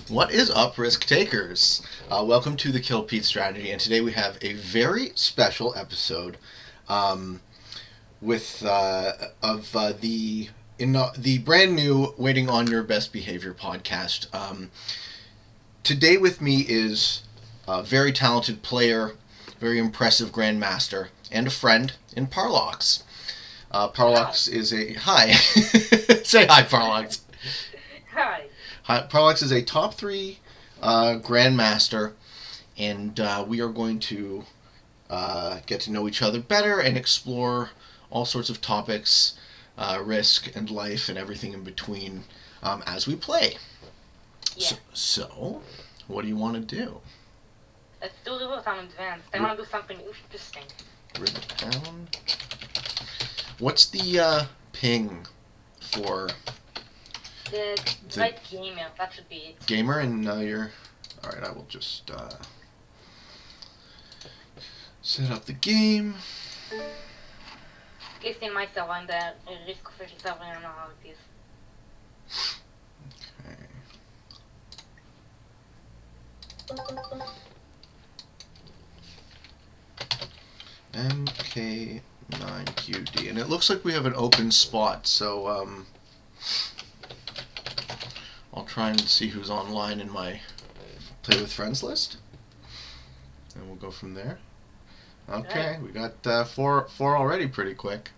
What is up, risk takers? Welcome to the Kill Pete strategy, and today we have a very special episode with the brand new Waiting on Your Best Behaviour podcast. Today with me is a very talented player, very impressive grandmaster, and a friend in Parlox. Parlox is a hi. Say hi, Parlox. Hi. Parlox is a top 3 grandmaster, and we are going to get to know each other better and explore all sorts of topics, risk and life and everything in between as we play. Yeah. So, what do you want to do? Let's do Rivertown Advanced. I want to do something interesting. Rivertown? What's the ping for... The right gamer, that should be it. Gamer, and you're... Alright, I will just set up the game. At least in my server, in the risk official server, I don't know how it is. Okay. MK9QD. And it looks like we have an open spot, so I'll try and see who's online in my Play with Friends list. And we'll go from there. Okay, Right. we got four already pretty quick.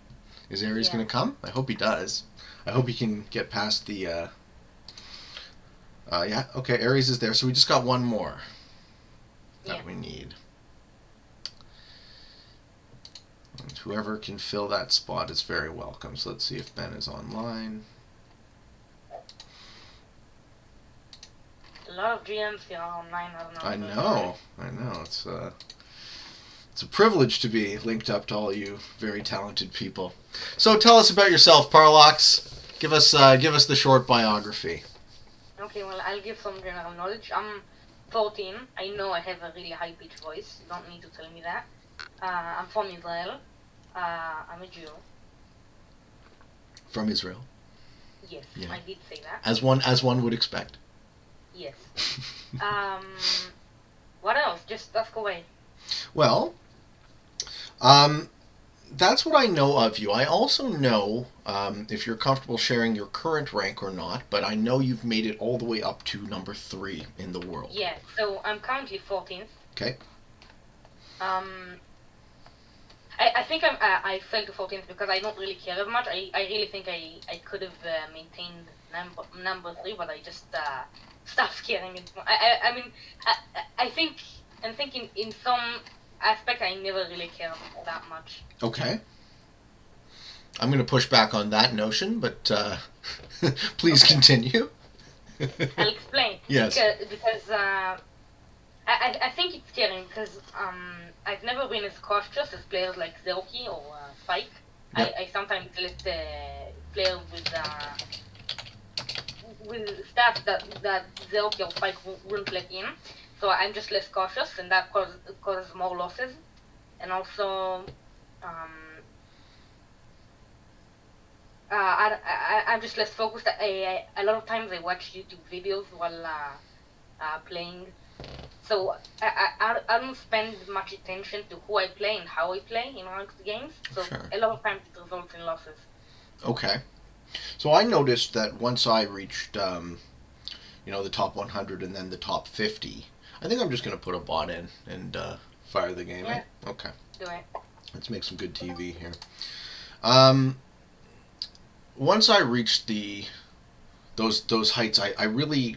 Is Aries going to come? I hope he does. I hope he can get past the... yeah, okay, Aries is there. So we just got one more that we need. And whoever can fill that spot is very welcome. So let's see if Ben is online. A lot of GMs here online, I don't know. I know. It's a privilege to be linked up to all you very talented people. So tell us about yourself, Parlox. Give us the short biography. Okay, well, I'll give some general knowledge. I'm 14. I know I have a really high-pitched voice. You don't need to tell me that. I'm from Israel. I'm a Jew. From Israel. Yes, Yeah. I did say that. As one would expect. Yes. What else? Just ask away. Well, that's what I know of you. I also know, if you're comfortable sharing your current rank or not, but I know you've made it all the way up to number 3 in the world. Yeah, so I'm currently 14th. Okay. I think I fell to 14th because I don't really care as much. I really think I could have maintained number 3, but I just stopped caring. I mean, I think in some aspect I never really cared that much. Okay. I'm going to push back on that notion, but please continue. I'll explain. Yes. Because I think it's caring because I've never been as cautious as players like Zeoki or Spike. Yep. I sometimes let players with stats that Zeoki or Spike wouldn't let in. So I'm just less cautious, and that causes more losses. And also, I'm just less focused. A lot of times I watch YouTube videos while playing. So I don't spend much attention to who I play and how I play in ranked games. So Sure. A lot of times it results in losses. Okay. So I noticed that once I reached, the top 100 and then the top 50, I think I'm just going to put a bot in and fire the game. Yeah. Okay. Do it. Let's make some good TV here. Once I reached those heights, I really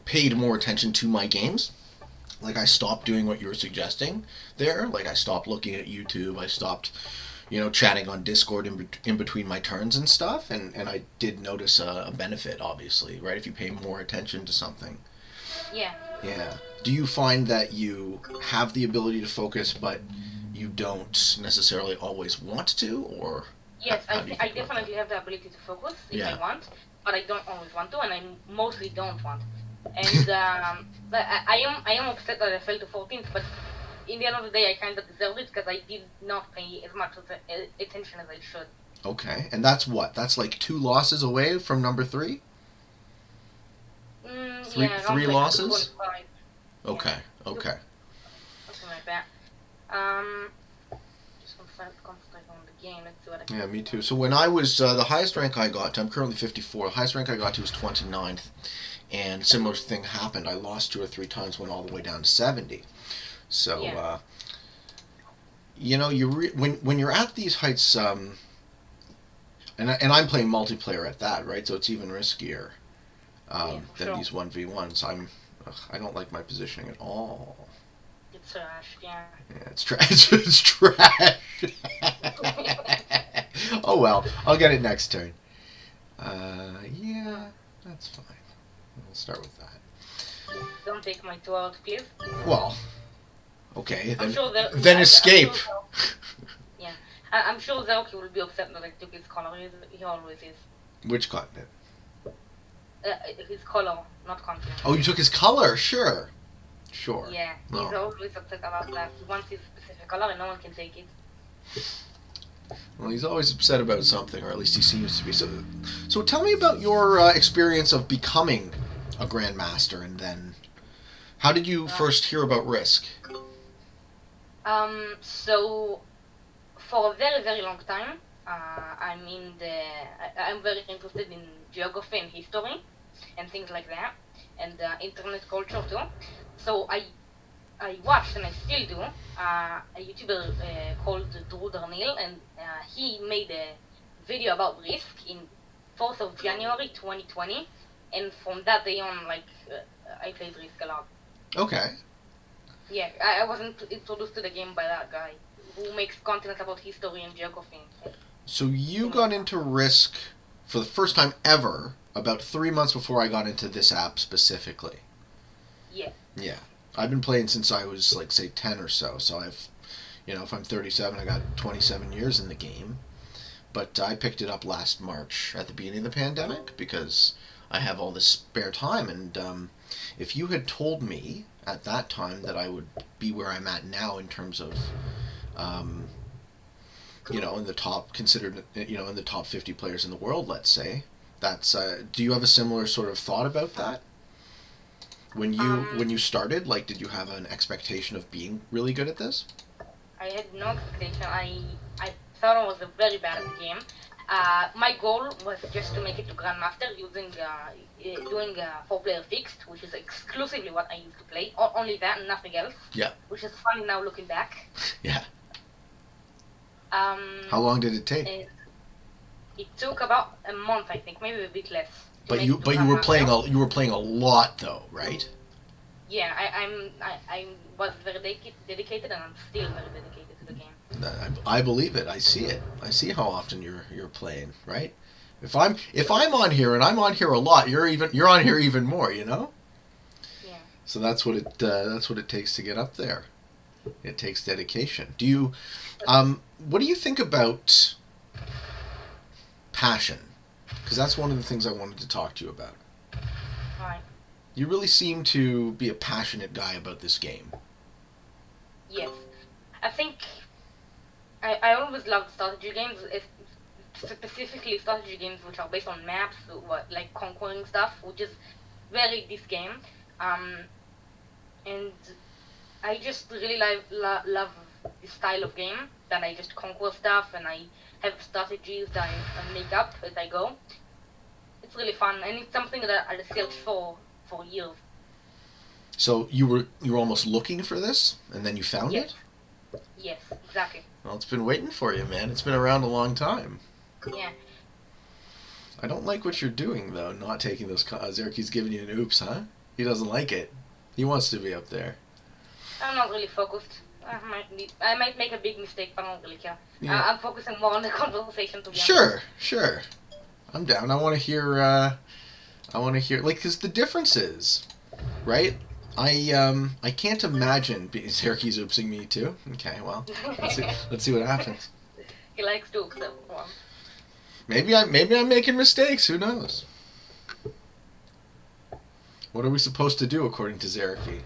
paid more attention to my games. Like, I stopped doing what you were suggesting there. Like, I stopped looking at YouTube. I stopped, chatting on Discord in between my turns and stuff. And I did notice a benefit, obviously, right? If you pay more attention to something. Yeah. Yeah. Do you find that you have the ability to focus, but you don't necessarily always want to, or? Yes, I definitely have the ability to focus if I want, but I don't always want to, and I mostly don't want. And I am upset that I fell to 14th, but in the end of the day, I kind of deserved it because I did not pay as much attention as I should. Okay, and that's what? That's like 2 losses away from number 3? Three around like losses? 2.5. Okay, okay. Something like that. Just concentrate on the game. Let's see what I can Yeah, me do. too. So when I was, the highest rank I got to, I'm currently 54, the highest rank I got to was 29th, and similar thing happened. I lost 2 or 3 times, went all the way down to 70. So, Yeah. when you're at these heights, and I'm playing multiplayer at that, right? So it's even riskier For than sure. these 1v1s. I don't like my positioning at all. It's trash, yeah. Yeah, it's trash. It's trash. Oh well, I'll get it next turn. Yeah, that's fine. We'll start with that. Don't take my 2 out, please. Well, okay, I'm sure that. then escape. Yeah. I'm sure Zelky will be upset that I took his color. He always is. Which continent? His color, not continent. Oh, you took his color? Sure. Yeah, he's Oh. always upset about that. He wants his specific color and no one can take it. Well, he's always upset about something, or at least he seems to be. So tell me about your experience of becoming a grandmaster, and then how did you first hear about Risk? So for a very, very long time, I'm very interested in geography and history and things like that, and internet culture too. So I watched, and I still do, a YouTuber called Drew Darnell, and he made a video about Risk in 4th of January 2020, and from that day on, I played Risk a lot. Okay. Yeah, I wasn't introduced to the game by that guy who makes content about history and geography. So you got into Risk for the first time ever about 3 months before I got into this app specifically. Yeah. Yeah. I've been playing since I was, like, say, 10 or so. So I've, if I'm 37, I got 27 years in the game. But I picked it up last March at the beginning of the pandemic because I have all this spare time. And if you had told me at that time that I would be where I'm at now in terms of, in the top, considered, in the top 50 players in the world, let's say, that's, do you have a similar sort of thought about that? When you started, did you have an expectation of being really good at this? I had no expectation. I thought I was very bad at the game. My goal was just to make it to Grandmaster doing 4-player fixed, which is exclusively what I used to play. Only that and nothing else. Yeah. Which is funny now looking back. Yeah. How long did it take? It took about a month, I think, maybe a bit less. But you were playing a lot though, right? Yeah, I was very dedicated, and I'm still very dedicated to the game. I believe it. I see it. I see how often you're playing, right? If I'm on here and I'm on here a lot, you're on here even more, Yeah. So that's what it takes to get up there. It takes dedication. Do you what do you think about passion? Because that's one of the things I wanted to talk to you about. Right. You really seem to be a passionate guy about this game. Yes. I think I always loved strategy games, specifically strategy games which are based on maps, like conquering stuff, which is very this game. And I just really love this style of game, that I just conquer stuff and I have strategies that I make up as I go. It's really fun, and it's something that I searched for years. So you were almost looking for this, and then you found it? Yes, exactly. Well, it's been waiting for you, man. It's been around a long time. Yeah. I don't like what you're doing, though, not taking those... Zerky's giving you an oops, huh? He doesn't like it. He wants to be up there. I'm not really focused. I might make a big mistake, but I don't really care. Yeah. I'm focusing more on the conversation, to be honest. Sure. I'm down. I want to hear, because the difference is, right? I can't imagine... Zerky's oopsing me, too? Okay, well, let's see what happens. He likes to oops everyone. Maybe I'm making mistakes. Who knows? What are we supposed to do according to Zerky?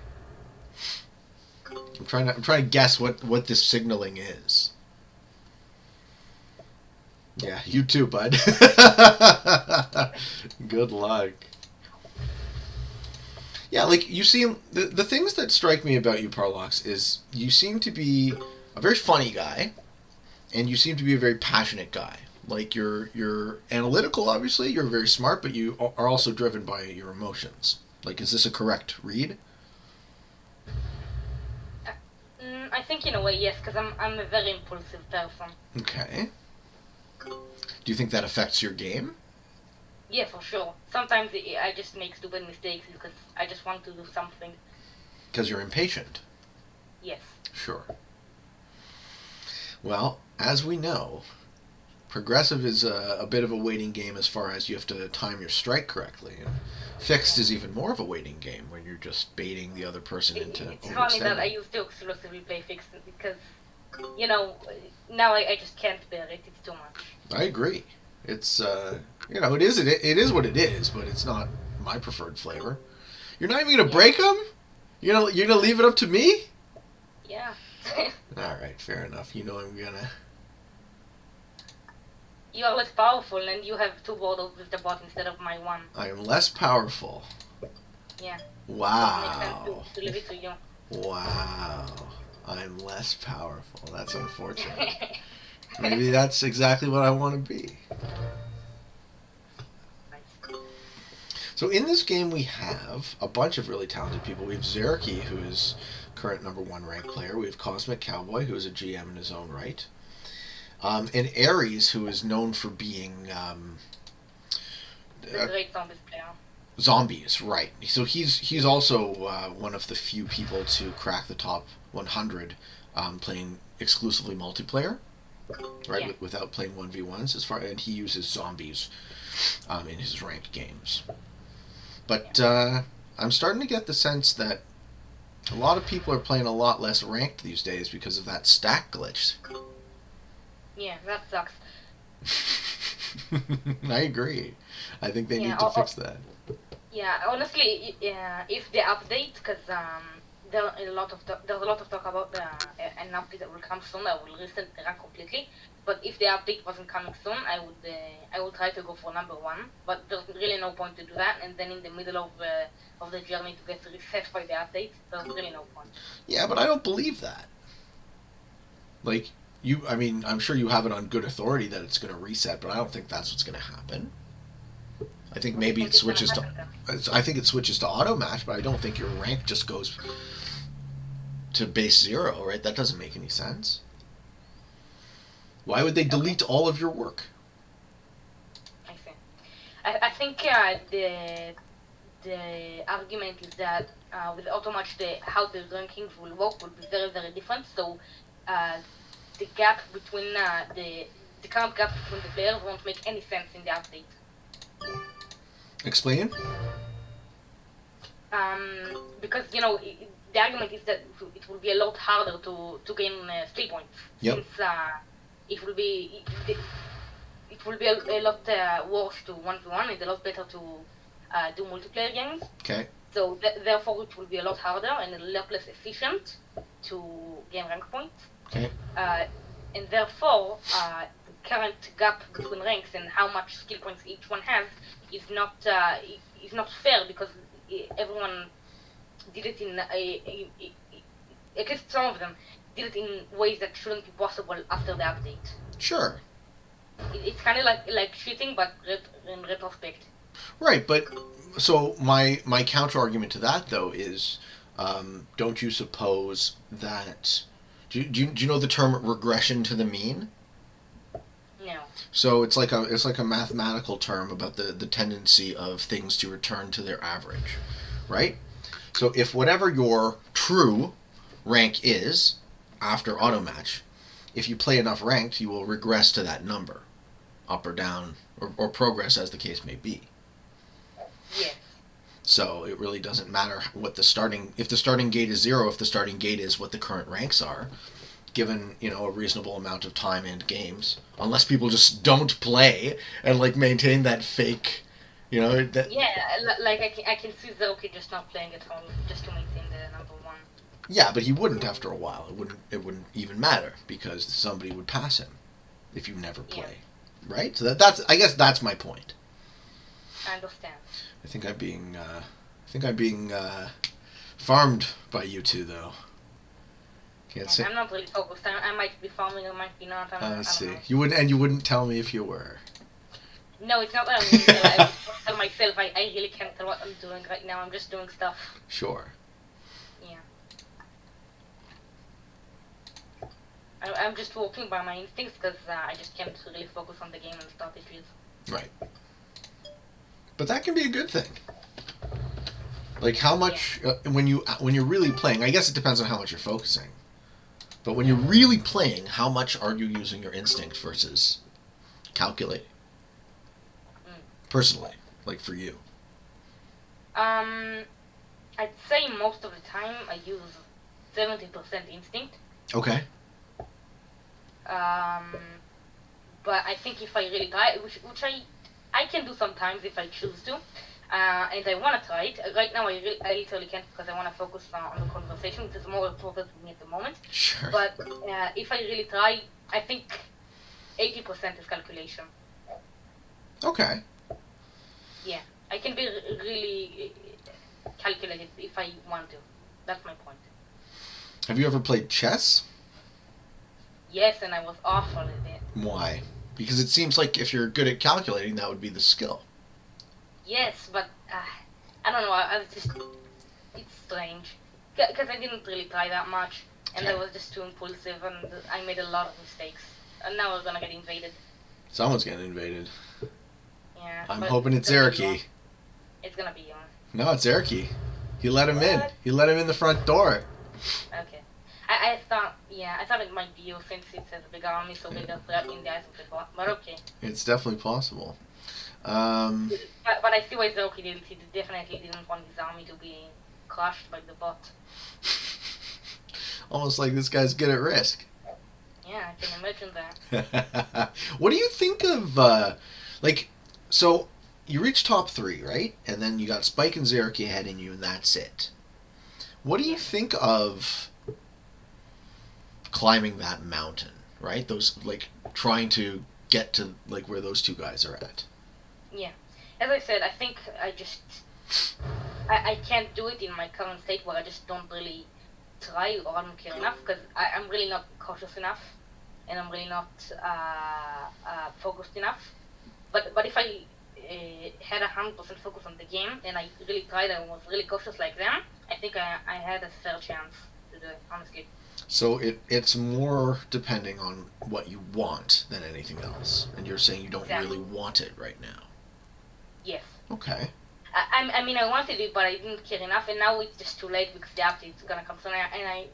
I'm trying to guess what this signaling is. Yeah, you too, bud. Good luck. Yeah, like you seem the things that strike me about you, Parlox, is you seem to be a very funny guy, and you seem to be a very passionate guy. Like you're analytical, obviously, you're very smart, but you are also driven by your emotions. Like, is this a correct read? I think in a way, yes, because I'm a very impulsive person. Okay. Do you think that affects your game? Yeah, for sure. Sometimes I just make stupid mistakes because I just want to do something. Because you're impatient. Yes. Sure. Well, as we know, progressive is a bit of a waiting game as far as you have to time your strike correctly. And fixed is even more of a waiting game when you're just baiting the other person into It's funny that I used to exclusively play fixed because, now I just can't bear it. It's too much. I agree. It's it is what it is, but it's not my preferred flavor. You're not even gonna break them. You're gonna leave it up to me. Yeah. All right, fair enough. I'm gonna. You are less powerful, and you have 2 borders with the bot instead of my 1. I am less powerful. Yeah. Wow. So it makes sense to leave it to you. Wow. I'm less powerful. That's unfortunate. Maybe that's exactly what I want to be. So in this game we have a bunch of really talented people. We have Zerky, who is current number 1 ranked player. We have Cosmic Cowboy, who is a GM in his own right. And Ares, who is known for being The great zombies player. zombies, right? So he's also one of the few people to crack the top 100 playing exclusively multiplayer, right? Yeah. Without playing 1v1s, and he uses zombies in his ranked games. But I'm starting to get the sense that a lot of people are playing a lot less ranked these days because of that stack glitch. Yeah, that sucks. I agree. I think they need to fix that. Yeah, honestly, if they update, because there's a lot of talk about an update that will come soon. I will reset the rank completely. But if the update wasn't coming soon, I would try to go for number 1. But there's really no point to do that. And then in the middle of the journey to get reset by the update, there's really no point. Yeah, but I don't believe that. Like I'm sure you have it on good authority that it's going to reset, but I don't think that's what's going to happen. I think maybe it switches to. I think it switches to auto match, but I don't think your rank just goes to base 0, right? That doesn't make any sense. Why would they delete all of your work? I see. I think the argument is that with auto match, how the rankings will work will be very, very different. So the gap between the current gap between the players won't make any sense in the update. Explain. Because the argument is that it will be a lot harder to gain skill points. Yep. Since it will be a lot worse to 1v1 and a lot better to do multiplayer games. Okay. So therefore it will be a lot harder and a lot less efficient to gain rank points. Okay. And therefore the current gap between ranks and how much skill points each one has is not fair, because everyone did it in at least some of them did it in ways that shouldn't be possible after the update. Sure. It's kind of like cheating, but in retrospect. Right, but so my counter argument to that though is, don't you suppose that do you know the term regression to the mean? No. So it's like a mathematical term about the tendency of things to return to their average, right? So if whatever your true rank is after auto match, if you play enough ranked, you will regress to that number, up or down, or progress as the case may be. Yes. So it really doesn't matter if the starting gate is 0, if the starting gate is what the current ranks are, given a reasonable amount of time and games, unless people just don't play and maintain that fake, that. Yeah, like I can see Zeroki just not playing at home just to maintain the number 1. Yeah, but he wouldn't after a while. It wouldn't even matter because somebody would pass him if you never play, right? So I guess that's my point. I understand. I think I'm being think I'm being farmed by you two, though. Can't say. I'm not really focused. I might be farming, I might be not. I see. Know. You wouldn't tell me if you were. No, it's not that I wouldn't tell. I would tell myself. I really can't tell what I'm doing right now. I'm just doing stuff. Sure. Yeah. I'm just walking by my instincts because I just can't really focus on the game and start issues. Right. But that can be a good thing. Like how much when you're really playing, I guess it depends on how much you're focusing. But when you're really playing, how much are you using your instinct versus calculating? Personally, like for you. I'd say most of the time I use 70% instinct. Okay. But I think if I really try, which I can do sometimes if I choose to, and I want to try it. Right now I literally can't because I want to focus on the conversation, which is more important to me at the moment. Sure. But if I really try, I think 80% is calculation. Okay. Yeah, I can be really calculated if I want to. That's my point. Have you ever played chess? Yes, and I was awful at it. Why? Because it seems like if you're good at calculating, that would be the skill. Yes, but I don't know. I was just it's strange because I didn't really try that much, and I was just too impulsive, and I made a lot of mistakes. And now we're gonna get invaded. Someone's getting invaded. Yeah. I'm hoping it's Zerky. It's gonna be on. No, it's Zerky. He let him in. He let him in the front door. Okay. I thought it might be you since it says big army, so big threat in the eyes of the bot. But okay. It's definitely possible. But I see why Zerky did it. He definitely didn't want his army to be crushed by the bot. Almost like this guy's good at Risk. Yeah, I can imagine that. What do you think of so you reached top 3, right? And then you got Spike and Zerky ahead in you, and that's it. What do you think of climbing that mountain, right? Those, like, trying to get to, like, where those two guys are at. Yeah. As I said, I think I can't do it in my current state where I just don't really try or I don't care enough because I'm really not cautious enough and I'm really not focused enough. But if I had 100% focus on the game and I really tried and was really cautious like them, I think I had a fair chance to do it, honestly. So it's more depending on what you want than anything else. And you're saying you don't really want it right now. Yes. Okay. I mean, I wanted it, but I didn't care enough, and now it's just too late because the update is gonna come soon, and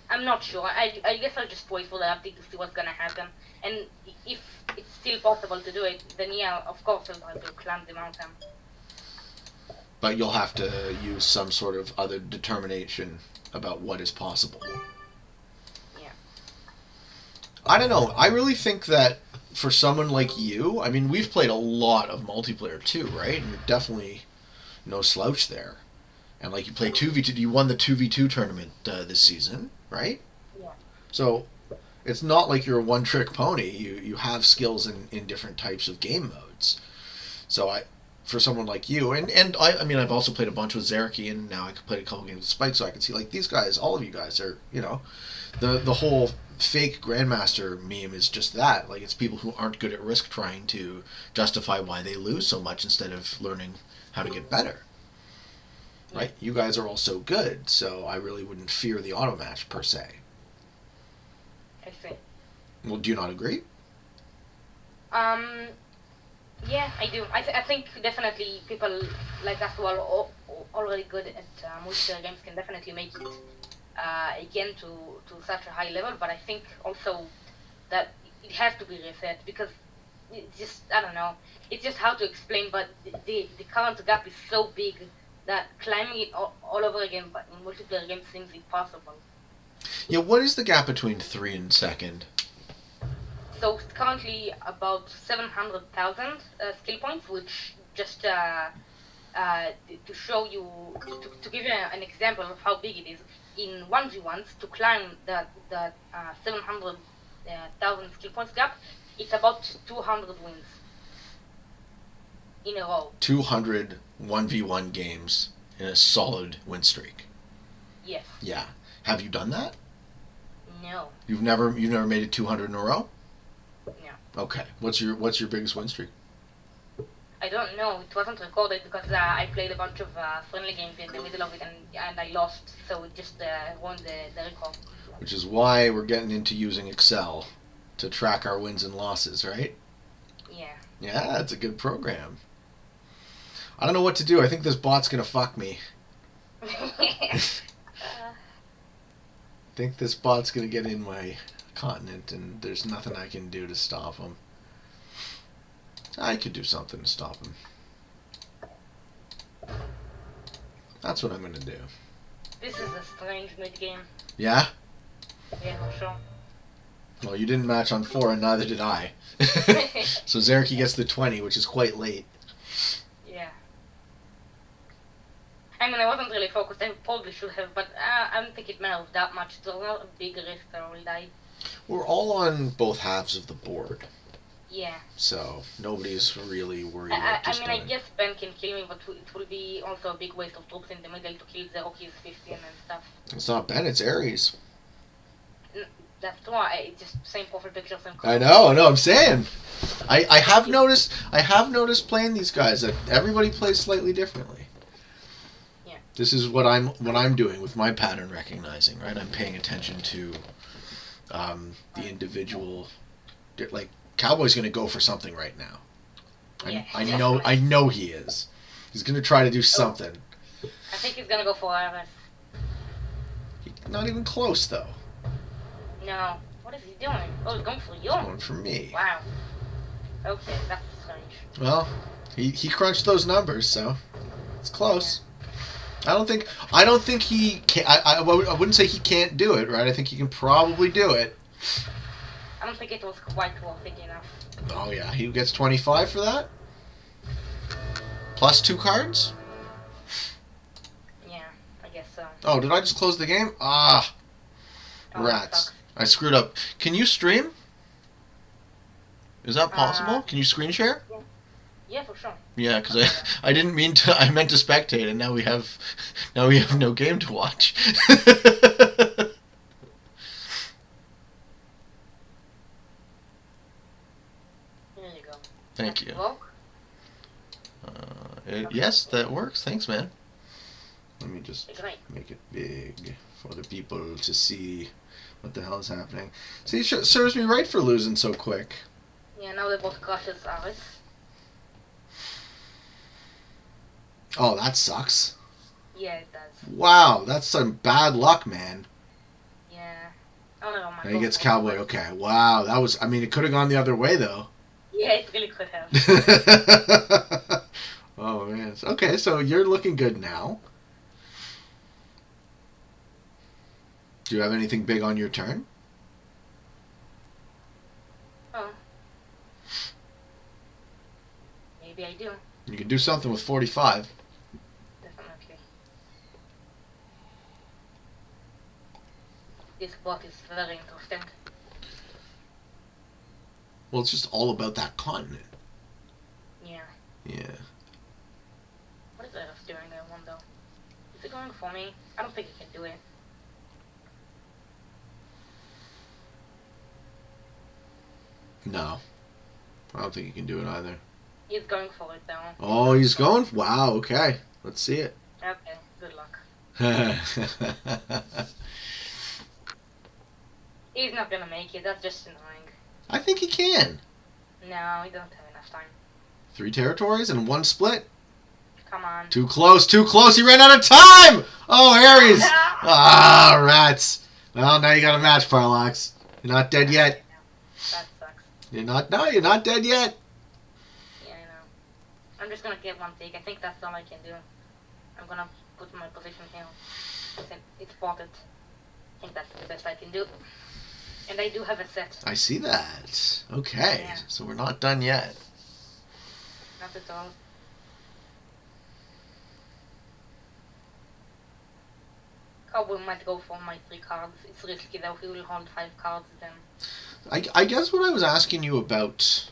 I'm not sure. I guess I'll just wait for the update to see what's gonna happen. And if it's still possible to do it, then yeah, of course I'll try to climb the mountain. But you'll have to use some sort of other determination about what is possible. Yeah. I don't know. I really think that for someone like you, I mean, we've played a lot of multiplayer too, right? And you're definitely no slouch there. And like you played 2v2, you won the 2v2 tournament this season, right? Yeah. So it's not like you're a one-trick pony. You have skills in different types of game modes. So for someone like you, and I mean, I've also played a bunch with Zerky, and now I could play a couple games with Spike, so I can see like these guys, all of you guys are, you know, the whole fake Grandmaster meme is just that. Like, it's people who aren't good at Risk trying to justify why they lose so much instead of learning how to get better. Right? You guys are all so good, so I really wouldn't fear the auto match per se. I see. Well, do you not agree? Yeah, I do. I think definitely people like us who are already good at multiplayer games can definitely make it again to such a high level, but I think also that it has to be reset because it's just, I don't know, it's just hard to explain, but the current gap is so big that climbing it all over again but in multiplayer games seems impossible. Yeah, what is the gap between 3 and 2nd? So it's currently about 700,000 skill points, which just to show you, to give you an example of how big it is, in 1v1s, to climb the 700,000 skill points gap, it's about 200 wins in a row. 200 1v1 games in a solid win streak. Yes. Yeah. Have you done that? No. You've never made it 200 in a row? No. Okay. What's your biggest win streak? I don't know. It wasn't recorded because I played a bunch of friendly games in the middle of it and I lost, so it just won the record. Which is why we're getting into using Excel to track our wins and losses, right? Yeah. Yeah, it's a good program. I don't know what to do. I think this bot's gonna fuck me. I think this bot's gonna get in my continent, and there's nothing I can do to stop him. I could do something to stop him. That's what I'm gonna do. This is a strange mid-game. Yeah? Yeah, for sure. Well, you didn't match on 4, and neither did I. So Zerky gets the 20, which is quite late. Yeah. I mean, I wasn't really focused. I probably should have, but I don't think it matters that much. It's not a big risk that I will die. We're all on both halves of the board, Yeah. so nobody's really worried I about just mean, I doing- guess Ben can kill me, but it will be also a big waste of troops in the middle to kill the Rockies 15 and stuff. It's not Ben, it's Ares. That's why it's just same profile picture, same I color. know, I'm saying. I have noticed playing these guys that everybody plays slightly differently. Yeah. This is what I'm doing with my pattern recognizing, right? I'm paying attention to the individual. Like Cowboy's going to go for something right now. Yeah, I know he is. He's going to try to do something. I think he's gonna go for Iris. Not even close though. No. What is he doing? Oh, he's going for you. Going for me. Wow. Okay, that's strange. Well, he crunched those numbers, so it's close. I don't think he can. I wouldn't say he can't do it, right? I think he can probably do it. I don't think it was quite worth it enough. Oh yeah, he gets 25 for that. Plus 2 cards. Yeah, I guess so. Oh, did I just close the game? Ah, Oh, rats! sucks. I screwed up. Can you stream? Is that possible? Can you screen share? Yeah, for sure. Yeah, because I didn't mean to. I meant to spectate, and now we have no game to watch. There you go. Thank you. Well, Yes, that works. Thanks, man. Let me just great. make it big for the people to see what the hell is happening. See, it serves me right for losing so quick. Yeah, now they both crushes Aris. Oh, that sucks. Yeah, it does. Wow, that's some bad luck, man. Yeah. Oh no, my And he gets Cowboy. Okay, wow, that was. I mean, it could have gone the other way though. Yeah, it really could have. Oh man. Okay, so you're looking good now. Do you have anything big on your turn? Oh. Maybe I do. You can do something with 45. Definitely. This bot is very interesting. Well, it's just all about that continent. Yeah. Yeah. What is Earth doing, I wonder? Is it going for me? I don't think it can do it. No. I don't think you can do it either. He's going for it though. Oh, he's going. Wow, okay. Let's see it. Okay, good luck. He's not gonna make it, that's just annoying. I think he can. No, he doesn't have enough time. 3 territories and 1 split. Come on. Too close, too close. He ran out of time. Oh, Aries. Ah, rats. Well, now you got a match, Parlox. You're not dead yet. That sucks. You're not. No, you're not dead yet. Yeah, I know. I'm just gonna get one take. I think that's all I can do. I'm gonna put my position here. It's spotted. I think that's the best I can do. And I do have a set. I see that. Okay, Yeah. so we're not done yet. Not at all. Cowboy might go for my 3 cards. It's risky though. He will hold 5 cards then. I guess what I was asking you about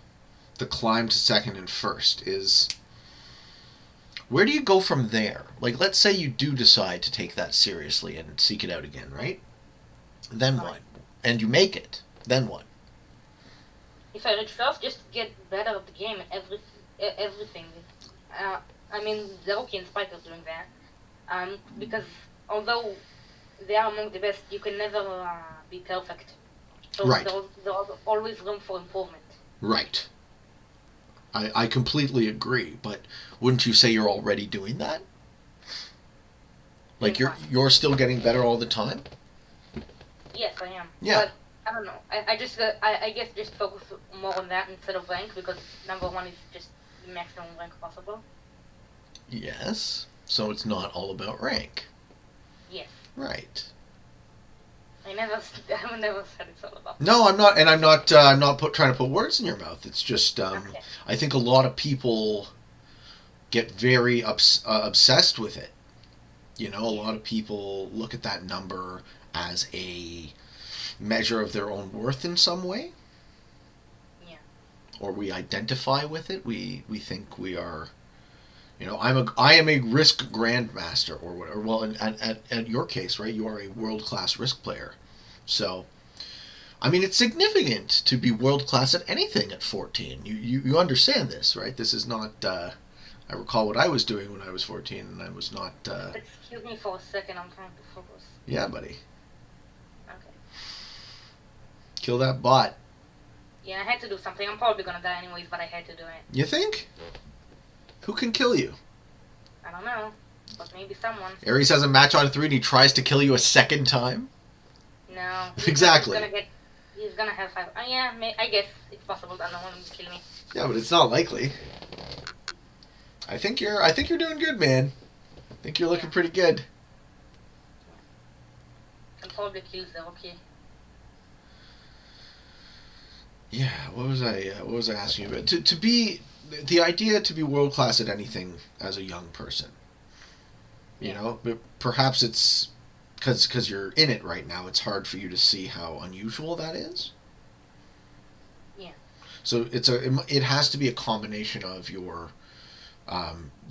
the climb to second and first is, Where do you go from there? Like, let's say you do decide to take that seriously and seek it out again, right? Then Right. what? And you make it. Then what? If I reach first, just get better at the game and everything. Uh, I mean, they're okay in spite of doing that. Because although they are among the best, you can never be perfect. So Right. there's always room for improvement. Right. I completely agree, but wouldn't you say you're already doing that? Like you're still getting better all the time? Yes, I am. Yeah. But I don't know. I guess just focus more on that instead of rank, because number one is just the maximum rank possible. Yes. So it's not all about rank. Yes. Right. I never said it's all about. No, I'm not, and I'm not trying to put words in your mouth. It's just Okay. I think a lot of people get very obsessed with it. You know, a lot of people look at that number as a measure of their own worth in some way. Yeah. Or we identify with it. We think we are. You know, I am a risk grandmaster or whatever. Well, at your case, right? You are a world class risk player. So, I mean, it's significant to be world class at anything at 14. You understand this, right? This is not. I recall what I was doing when I was 14, and I was not. Excuse me for a second. I'm trying to focus. Yeah, buddy. Okay. Kill that bot. Yeah, I had to do something. I'm probably gonna die anyways, but I had to do it. You think? Who can kill you? I don't know, but maybe someone. Ares has a match on 3 and he tries to kill you a second time? No. Exactly. He's gonna have 5. Yeah, I guess it's possible that no one will kill me. Yeah, but it's not likely. I think you're doing good, man. I think you're looking pretty good. And probably kills the okay. Yeah, what was I asking you about? To be the idea to be world class at anything as a young person. You know, but perhaps it's because you're in it right now. It's hard for you to see how unusual that is. Yeah. So it has to be a combination of your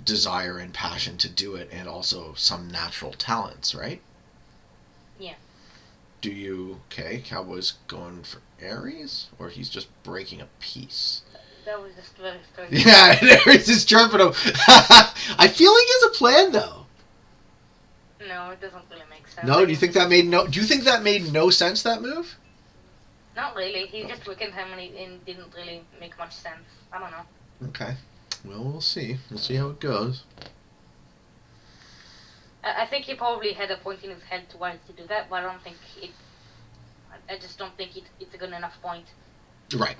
desire and passion to do it, and also some natural talents, right? Yeah. Do you Cowboy's going for Ares, or he's just breaking a piece? That was just very strange. Yeah, and Ares is chirping him. I feel like he has a plan, though. No, it doesn't really make sense. No, do you think that made no sense, that move? Not really. He just weakened him and it didn't really make much sense. I don't know. Okay. Well, we'll see. We'll see how it goes. I think he probably had a point in his head to why to do that, but I don't think it. I just don't think it's a good enough point. Right.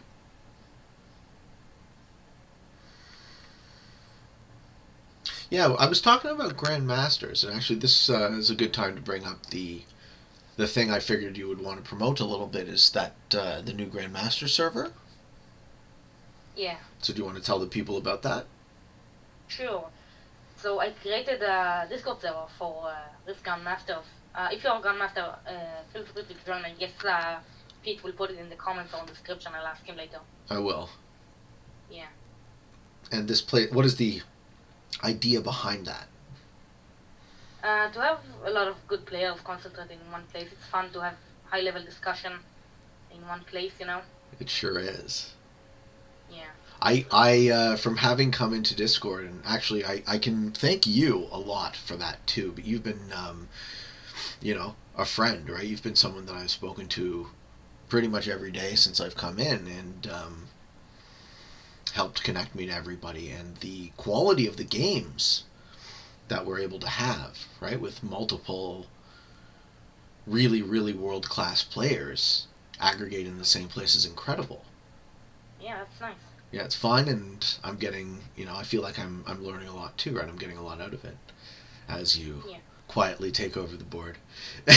Yeah, I was talking about Grandmasters, and actually this is a good time to bring up the thing I figured you would want to promote a little bit, is that the new Grandmaster server. Yeah. So do you want to tell the people about that? Sure. So I created a Discord server for this Grandmasters. If you're a Grandmaster, feel free to join. I guess Pete will put it in the comments or in the description. I'll ask him later. I will. Yeah. And what is the idea behind that? To have a lot of good players concentrated in one place. It's fun to have high-level discussion in one place, you know? It sure is. Yeah. I from having come into Discord, and actually I can thank you a lot for that too, but you've been a friend, right? You've been someone that I've spoken to pretty much every day since I've come in, and helped connect me to everybody, and the quality of the games that we're able to have, right, with multiple really, really world-class players aggregated in the same place is incredible. Yeah, that's nice. Yeah, it's fun, and I'm getting, I feel like I'm learning a lot too, right? I'm getting a lot out of it as you quietly take over the board. Yeah,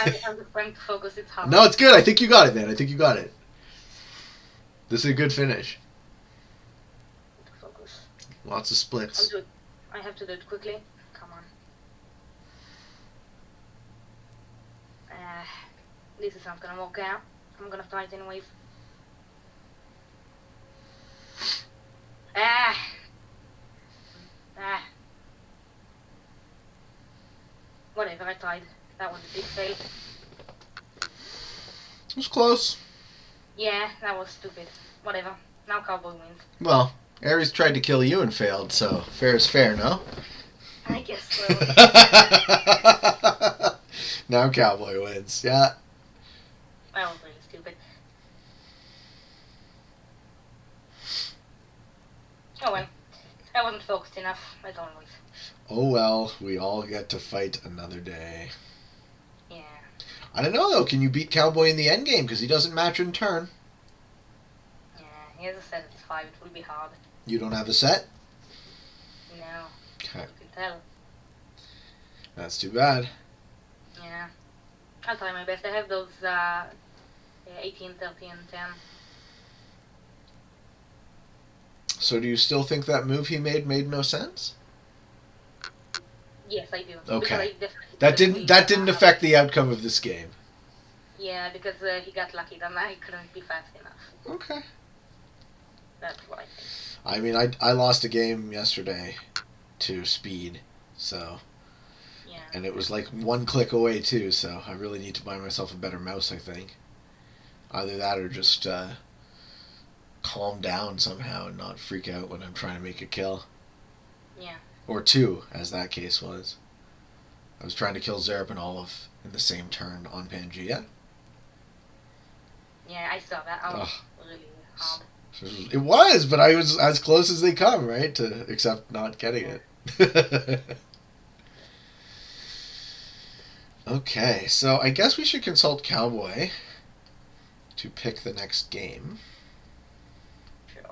I'm just trying to focus. It's hard. No, it's good. I think you got it, man. I think you got it. This is a good finish. Focus. Lots of splits. I'll do it. I have to do it quickly. Come on. This is not gonna work out. I'm gonna try it anyways. whatever, I tried. That was a big fail. It was close. Yeah, that was stupid. Whatever. Now Cowboy wins. Well, Ares tried to kill you and failed, so fair is fair, no? I guess so. Now Cowboy wins. Yeah. That was really stupid. Oh well. I wasn't focused enough, as always. Oh well, we all get to fight another day. Yeah. I don't know though, can you beat Cowboy in the endgame? Because he doesn't match in turn. Yeah, he has a set at 5, it will be hard. You don't have a set? No. Okay. You can tell. That's too bad. Yeah. I'll try my best. I have those 18, 30, and 10. So do you still think that move he made no sense? Yes, I do. Okay. That That didn't affect the outcome of this game. Yeah, because he got lucky. Then I couldn't be fast enough. Okay. That's what I think. I mean, I lost a game yesterday to speed, so... Yeah. And it was like one click away too, so I really need to buy myself a better mouse, I think. Either that or just calm down somehow and not freak out when I'm trying to make a kill. Yeah. Or two, as that case was. I was trying to kill Zerp and Olive in the same turn on Pangea. Yeah, I saw that. I was really hard. It was, but I was as close as they come, right? Except not getting it. Okay, so I guess we should consult Cowboy to pick the next game. Sure.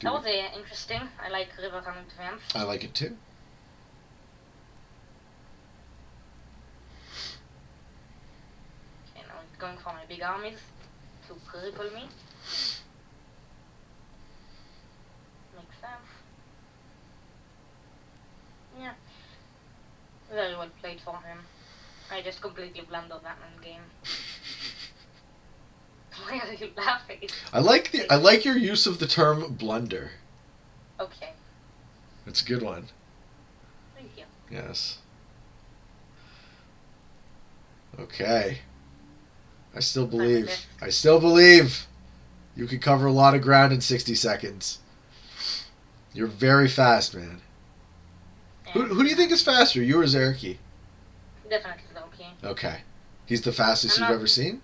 That was interesting. I like River Run Advance. I like it too. Okay, now it's going for my big armies to cripple me. Makes sense. Yeah. Very well played for him. I just completely blundered that game. Why are you laughing? I like your use of the term blunder. Okay. It's a good one. Thank you. Yes. Okay. I still believe you can cover a lot of ground in 60 seconds. You're very fast, man. Who do you think is faster, you or Zerky? Definitely Loki. Okay. He's the fastest you've ever seen?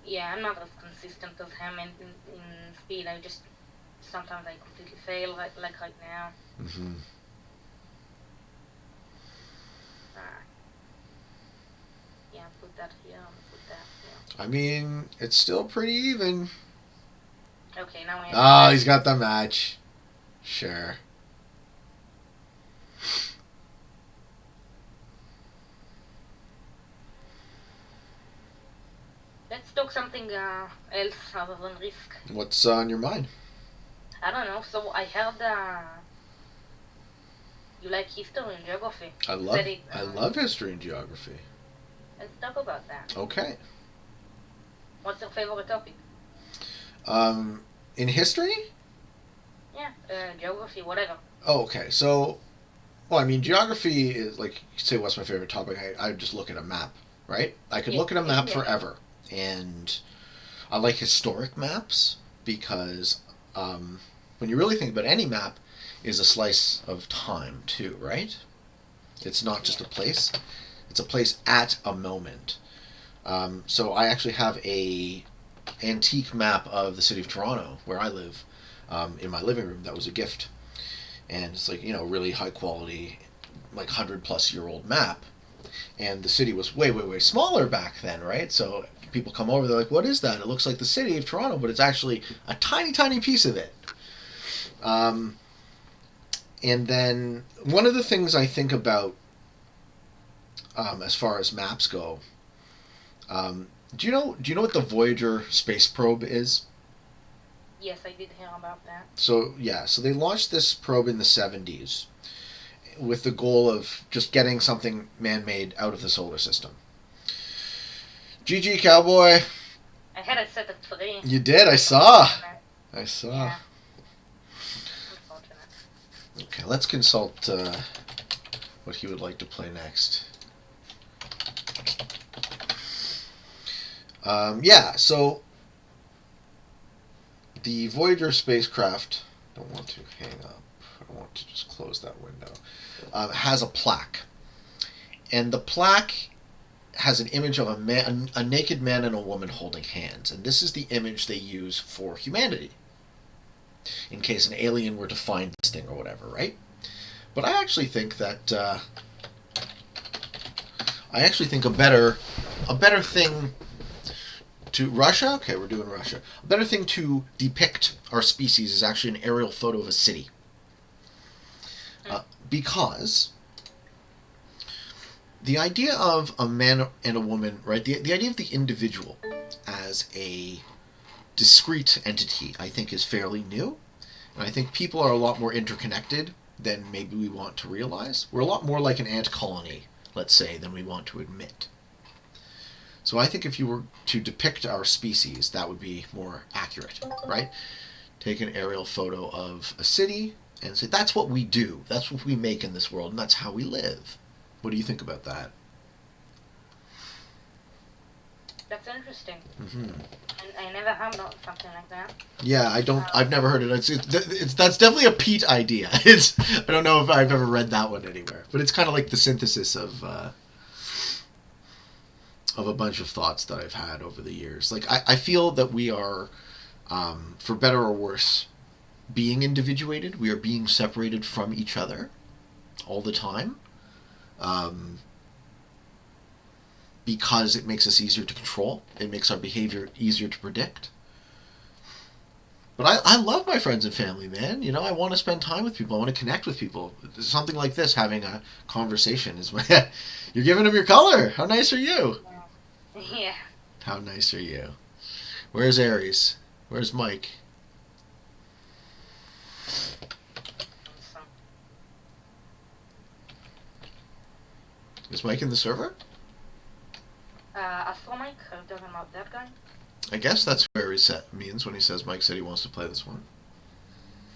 Yeah, I'm not as consistent as him in speed. Sometimes I completely fail, like right now. Mm-hmm. Yeah, put that here, put that here. I mean, it's still pretty even. Okay, now we have... Oh, he's got the match. Sure. Let's talk something else other than risk. What's on your mind? I don't know, so I heard you like history and geography. I love history and geography. Let's talk about that. Okay. What's your favorite topic? In history? Yeah, geography, whatever. Oh, okay. So, well, I mean, geography is like, you could say, what's my favorite topic? I just look at a map, right? I could look at a map forever. And I like historic maps because when you really think about any map, is a slice of time too, right? It's not just a place; it's a place at a moment. So I actually have a antique map of the city of Toronto, where I live, in my living room. That was a gift, and it's like really high quality, like 100+ year old map. And the city was way, way, way smaller back then, right? So people come over, they're like, what is that? It looks like the city of Toronto, but it's actually a tiny, tiny piece of it. And then one of the things I think about as far as maps go, do you know what the Voyager space probe is? Yes, I did hear about that. So they launched this probe in the 70s with the goal of just getting something man-made out of the solar system. GG, Cowboy. I had it set at 3. You did, I saw. Yeah. Okay, let's consult what he would like to play next. Yeah, so the Voyager spacecraft, don't want to hang up, I want to just close that window, has a plaque. And the plaque has an image of a naked man and a woman holding hands. And this is the image they use for humanity, in case an alien were to find this thing or whatever, right? But I actually think that a better thing to Russia. Okay, we're doing Russia. A better thing to depict our species is actually an aerial photo of a city, because the idea of a man and a woman, right? The idea of the individual as a discrete entity, I think, is fairly new, and I think people are a lot more interconnected than maybe we want to realize. We're a lot more like an ant colony, let's say, than we want to admit. So I think if you were to depict our species, that would be more accurate, right? Take an aerial photo of a city and say, that's what we do, that's what we make in this world, and that's how we live. What do you think about that? That's interesting. Mm-hmm. And I never heard of something like that. Yeah, I've never heard it. It's that's definitely a Pete idea. I don't know if I've ever read that one anywhere, but it's kind of like the synthesis of a bunch of thoughts that I've had over the years. Like I feel that we are, for better or worse, being individuated. We are being separated from each other all the time. Because it makes us easier to control. It makes our behavior easier to predict. But I love my friends and family, man. You know, I want to spend time with people. I want to connect with people. Something like this, having a conversation, is you're giving them your color. How nice are you? Yeah. How nice are you? Where's Aries? Where's Mike? Is Mike in the server? Astro Mike, are you talking about that guy? I guess that's what Aries means when he says Mike said he wants to play this one.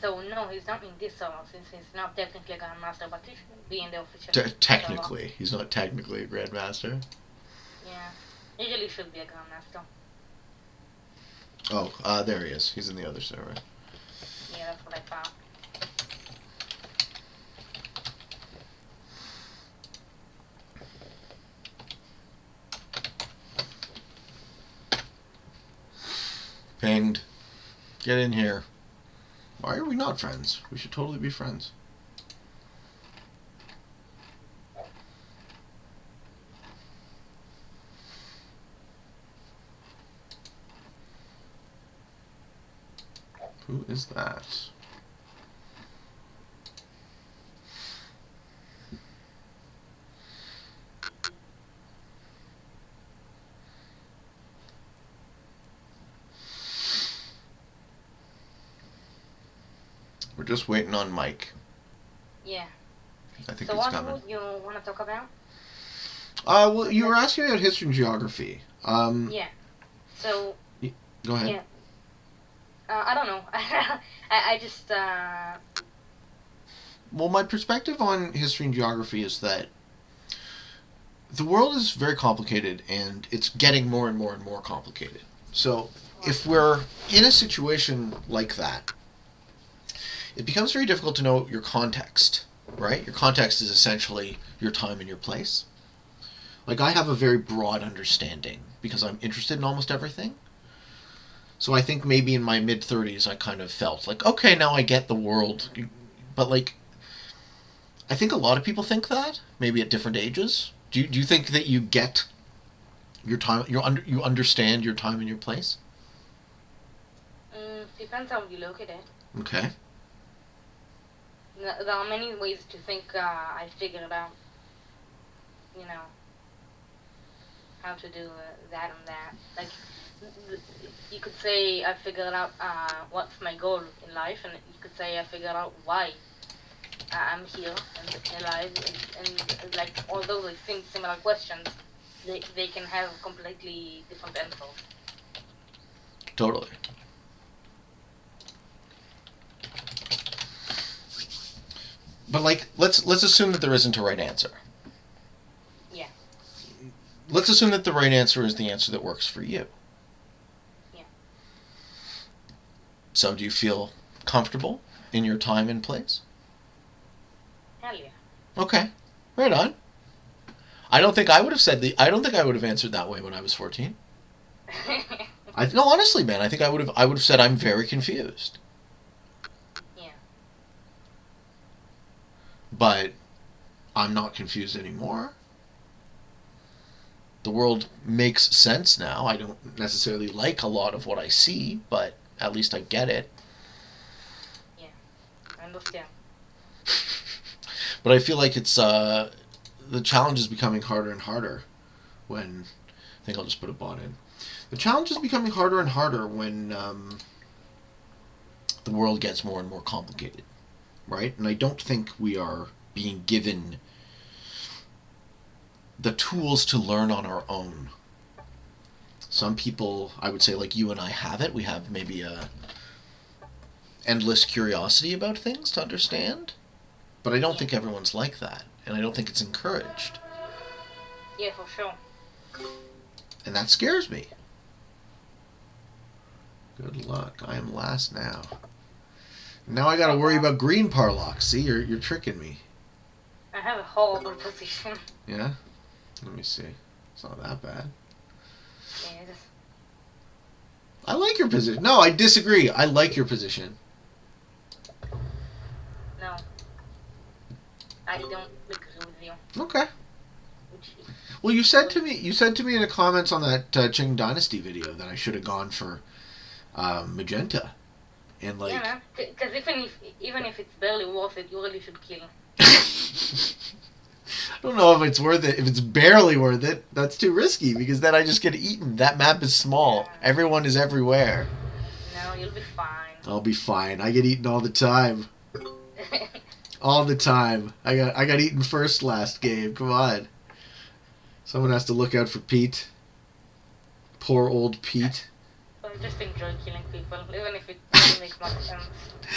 So no, he's not in this server since he's not technically a Grandmaster, but he should be in the official Technically. server. He's not technically a Grandmaster. Yeah. He really should be a Grandmaster. Oh, there he is. He's in the other server. Yeah, that's what I thought. Pinged. Get in here. Why are we not friends? We should totally be friends. Who is that? We're just waiting on Mike. Yeah. I think So he's what coming. do you want to talk about? Well, you were asking about history and geography. Yeah. So. Go ahead. Yeah. I don't know. I just. Well, my perspective on history and geography is that the world is very complicated, and it's getting more and more and more complicated. So, if we're in a situation like that, it becomes very difficult to know your context, right? Your context is essentially your time and your place. Like, I have a very broad understanding because I'm interested in almost everything. So I think maybe in my mid-30s I kind of felt like, okay, now I get the world. But, like, I think a lot of people think that, maybe at different ages. Do you think that you get your time, you understand your time and your place? Depends how you look at it. Okay. There are many ways to think I figured out, how to do that and that. Like, you could say I figured out what's my goal in life, and you could say I figured out why I'm here and alive, and like, although they seem similar questions, they can have completely different answers. Totally. But, like, let's assume that there isn't a right answer. Yeah. Let's assume that the right answer is the answer that works for you. So do you feel comfortable in your time and place? Hell yeah. Okay. Right on. I don't think I would have answered that way when I was 14. No, honestly, man, I think I would have said I'm very confused. Yeah. But I'm not confused anymore. The world makes sense now. I don't necessarily like a lot of what I see, but at least I get it. Yeah. I understand. But I feel like it's the challenge is becoming harder and harder when I think I'll just put a bot in. The challenge is becoming harder and harder when the world gets more and more complicated, right? And I don't think we are being given the tools to learn on our own. Some people, I would say, like you and I have it. We have maybe a endless curiosity about things to understand. But I don't think everyone's like that. And I don't think it's encouraged. Yeah, for sure. And that scares me. Good luck. I am last now. Now I gotta worry about green Parlox. See, you're tricking me. I have a horrible position. Yeah? Let me see. It's not that bad. Yeah, just... I like your position. No, I disagree. I like your position. No. I don't agree with you. Okay. Well, you said to me in the comments on that Qing Dynasty video that I should have gone for magenta, and like. Yeah, man. Because even if it's barely worth it, you really should kill. I don't know if it's worth it. If it's barely worth it, that's too risky because then I just get eaten. That map is small. Yeah. Everyone is everywhere. No, you'll be fine. I'll be fine. I get eaten all the time. All the time. I got eaten first last game. Come on. Someone has to look out for Pete. Poor old Pete. I just enjoy killing people, even if it doesn't make much sense.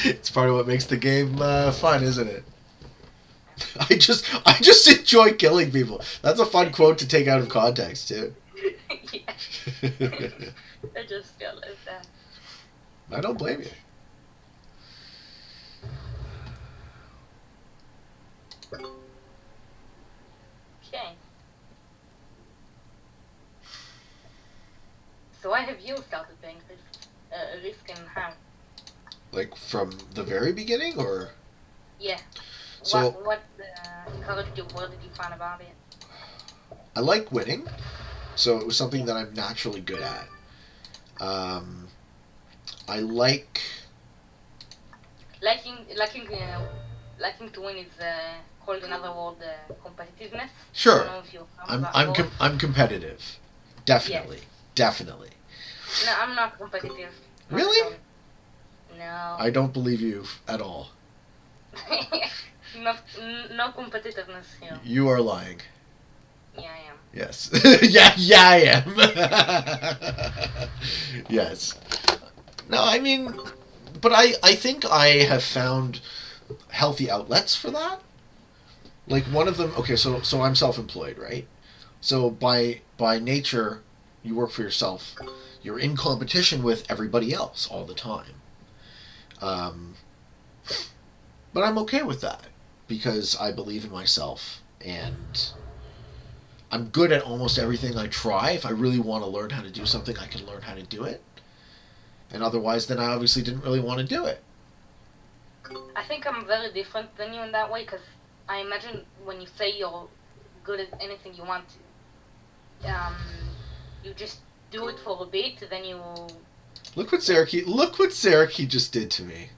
It's part of what makes the game fun, isn't it? I just enjoy killing people. That's a fun quote to take out of context too. Yeah. I just feel like that. I don't blame you. Okay. So why have you started playing Risk and how? Like from the very beginning, or? Yeah. So what encouraged you? What did you find about it? I like winning, so it was something that I'm naturally good at. I like liking to win is called in other word competitiveness. Sure. I don't know if you I'm competitive. Definitely. Yes. Definitely. No, I'm not competitive. Really? No. I don't believe you at all. No competitiveness here. You are lying. Yeah, I am. Yes. yeah, I am. Yes. No, I mean, but I think I have found healthy outlets for that. Like one of them, okay, so I'm self-employed, right? So by nature, you work for yourself. You're in competition with everybody else all the time. But I'm okay with that because I believe in myself and I'm good at almost everything I try. If I really want to learn how to do something, I can learn how to do it. And otherwise, then I obviously didn't really want to do it. I think I'm very different than you in that way because I imagine when you say you're good at anything you want to, you just do it for a bit, then you... Look what Saraki just did to me.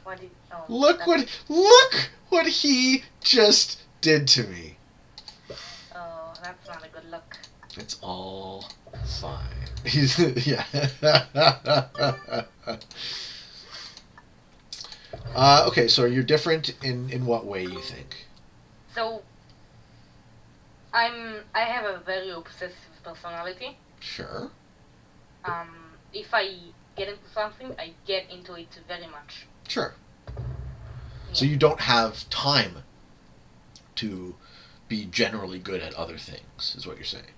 What did... Oh, look what he just did to me. Oh, that's not a good look. It's all fine. Yeah. Okay, so you're different in what way, you think? So, I have a very obsessive personality. Sure. If I get into something, I get into it very much. Sure. Yeah. So you don't have time to be generally good at other things, is what you're saying.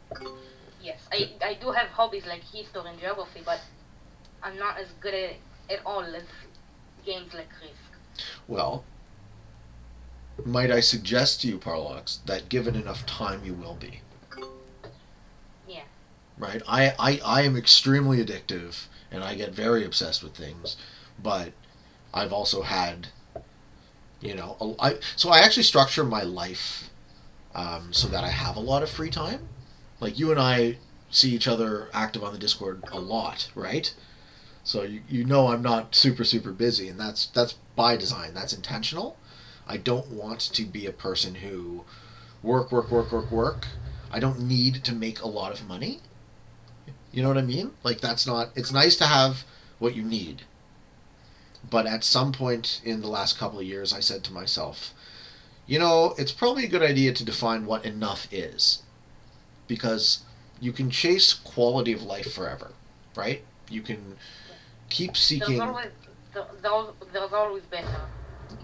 Yes, I do have hobbies like history and geography, but I'm not as good at at all as games like Risk. Well, might I suggest to you, Parlox, that given enough time, you will be. Yeah. Right? I am extremely addictive, and I get very obsessed with things, but I've also had, so I actually structure my life so that I have a lot of free time. Like, you and I see each other active on the Discord a lot, right? So you know I'm not super, super busy, and that's by design. That's intentional. I don't want to be a person who work. I don't need to make a lot of money. You know what I mean? Like, that's not... It's nice to have what you need. But at some point in the last couple of years, I said to myself, it's probably a good idea to define what enough is. Because you can chase quality of life forever, right? You can keep seeking... There's always better.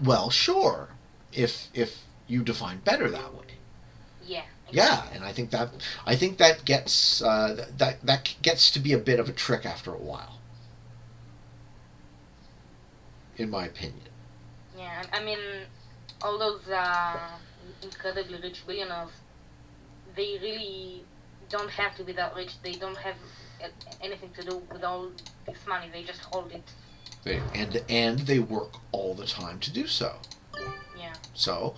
Well, sure, if you define better that way. Yeah. Exactly. Yeah, and I think that gets that gets to be a bit of a trick after a while, in my opinion. Yeah, I mean, all those incredibly rich billionaires, they really don't have to be that rich. They don't have anything to do with all this money. They just hold it. And they work all the time to do so. Yeah. So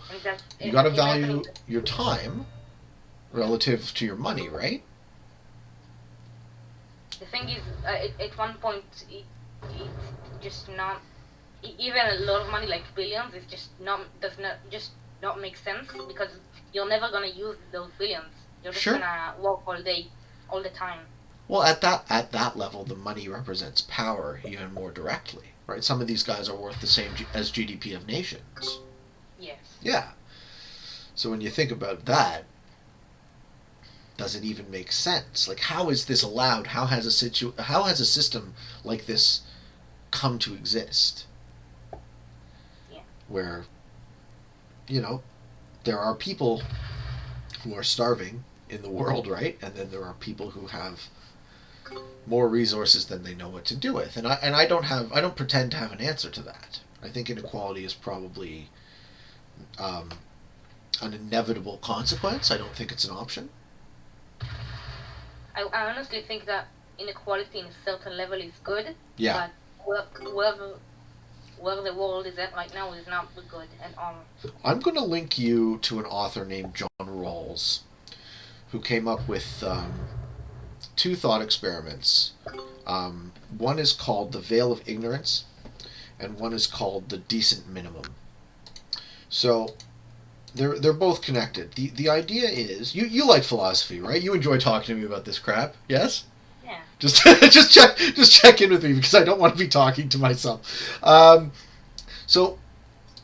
you got to value your time relative to your money, right? The thing is, at one point, it's just not... Even a lot of money, like billions, is does not make sense, because you're never gonna use those billions. You're just gonna work all day, all the time. Well, at that level, the money represents power even more directly, right? Some of these guys are worth the same as GDP of nations. Yes. Yeah. So when you think about that, does it even make sense? Like, how is this allowed? How has a system like this come to exist? Yeah. Where, there are people who are starving in the world, right? And then there are people who have more resources than they know what to do with. And I don't pretend to have an answer to that. I think inequality is probably an inevitable consequence. I don't think it's an option. I honestly think that inequality in a certain level is good. Yeah. But where the world is at right now is not good at all. I'm going to link you to an author named John Rawls, who came up with two thought experiments. One is called The Veil of Ignorance, and one is called The Decent Minimum. So they're both connected. The idea is, you like philosophy, right? You enjoy talking to me about this crap, yes? Yeah. Just check in with me, because I don't want to be talking to myself. So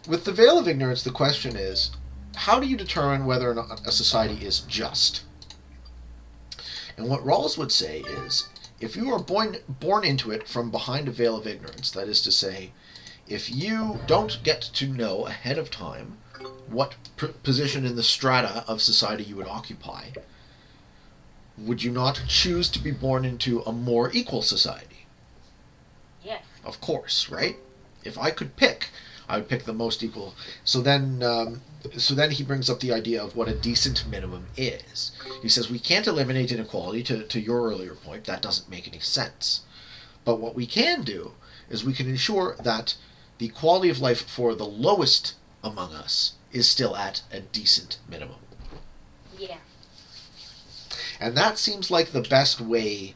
with the veil of ignorance, the question is, how do you determine whether or not a society is just? And what Rawls would say is, if you are born into it from behind a veil of ignorance, that is to say, if you don't get to know ahead of time what position in the strata of society you would occupy, would you not choose to be born into a more equal society? Yes. Of course, right? If I could pick, I would pick the most equal. So then he brings up the idea of what a decent minimum is. He says we can't eliminate inequality, to your earlier point. That doesn't make any sense. But what we can do is we can ensure that the quality of life for the lowest among us is still at a decent minimum. Yeah. And that seems like the best way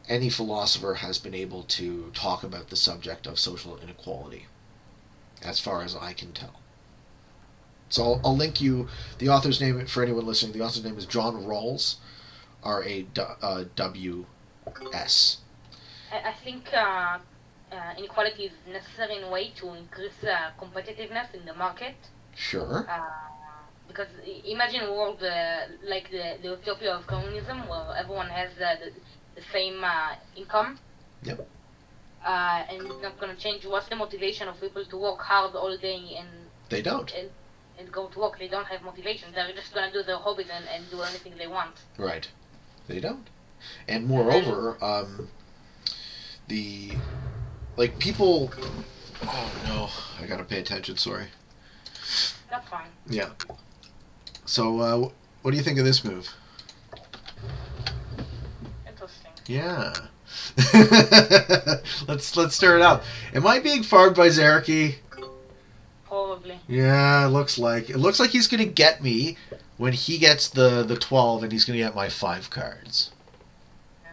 any philosopher has been able to talk about the subject of social inequality, as far as I can tell. So I'll link you the author's name for anyone listening. The author's name is John Rawls, R-A-W-S. I think inequality is necessary in a way to increase competitiveness in the market. Sure. Because imagine a world like the utopia of communism, where everyone has the same income. Yep. And it's not going to change. What's the motivation of people to work hard all day and they don't and go to work? They don't have motivation. They're just going to do their hobbies and do anything they want. Right. They don't. And moreover, the like people. Oh no, I gotta pay attention. Sorry. That's fine. Yeah. So, what do you think of this move? Interesting. Yeah. let's stir it up. Am I being farmed by Zerky? Probably. Yeah, it looks like he's gonna get me when he gets the 12, and he's gonna get my 5 cards. Yeah.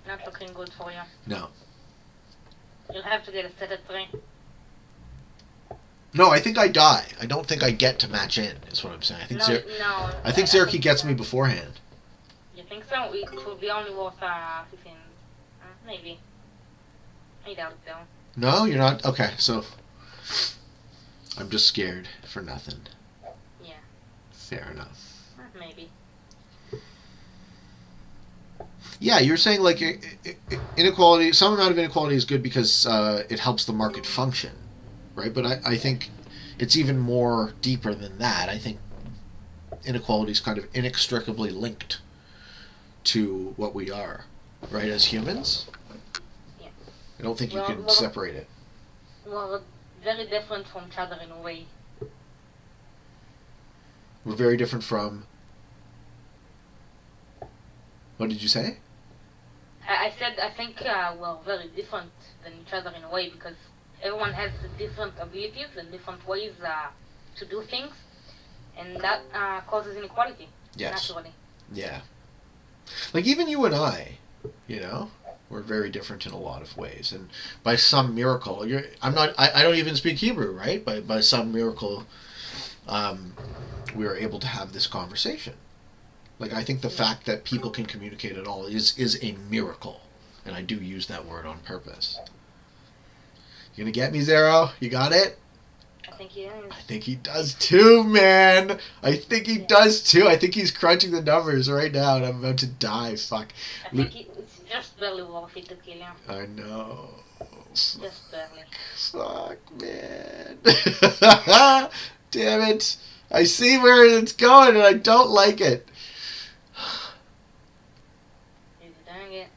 Not looking good for you. No. You'll have to get a set of 3. No, I think I die. I don't think I get to match in. Is what I'm saying. I think I think Zerky gets me beforehand. You think so? It will be only worth 15. Maybe. I doubt it though. No, you're not. Okay, so I'm just scared for nothing. Yeah. Fair enough. Maybe. Yeah, you're saying like inequality. Some amount of inequality is good because it helps the market function, right? But I think it's even more deeper than that. I think inequality is kind of inextricably linked to what we are, right? As humans. Yeah. I don't think you can separate it. We're very different from each other in a way. We're very different from. What did you say? I said I think we're very different than each other in a way because everyone has different abilities and different ways to do things, and that causes inequality. Yes. Naturally. Yeah. Like even you and I, you know, we're very different in a lot of ways, and by some miracle, I don't even speak Hebrew, right? By some miracle, we are able to have this conversation. Like I think the fact that people can communicate at all is a miracle, and I do use that word on purpose. You gonna get me, Zero? You got it? I think he is. I think he does too, man. I think he does too. I think he's crunching the numbers right now, and I'm about to die. Fuck. I think it's just barely worth it to kill him. I know. Just barely. Fuck, man. Damn it. I see where it's going, and I don't like it. He's doing it.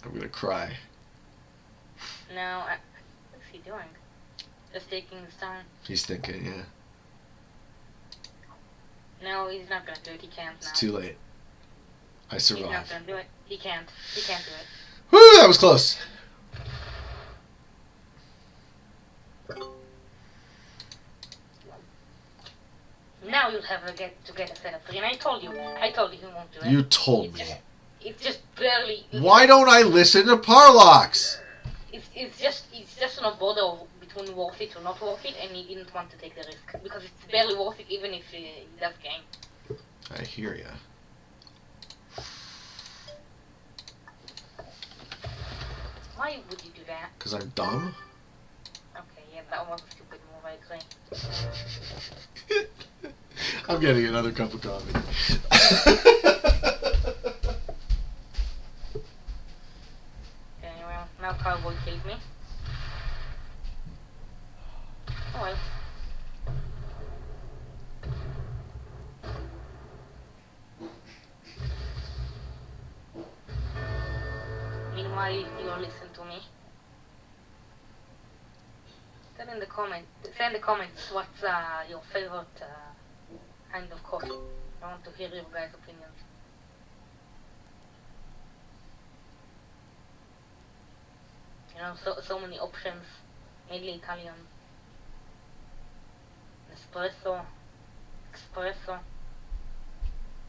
I'm gonna cry. No, what's he doing? Just taking his time. He's thinking, yeah. No, he's not gonna do it. He can't now. It's too late. I survived. He's not gonna do it. He can't. He can't do it. Woo, that was close. Now you'll have to get a set of 3, and I told you he won't do it. You told me. It's just barely. Why don't I listen to Parlox? It's just on a border between worth it or not worth it, and he didn't want to take the risk because it's barely worth it, even if he does gain. I hear ya. Why would you do that? Because I'm dumb? Okay, yeah, that was a stupid move, I agree. I'm getting another cup of coffee. Okay, well, now Cowboy killed me. Oh well. Meanwhile, if you don't listen to me, send in the comments what's your favorite kind of coffee. I want to hear your guys' opinions. You know, so many options, mainly Italian. Espresso,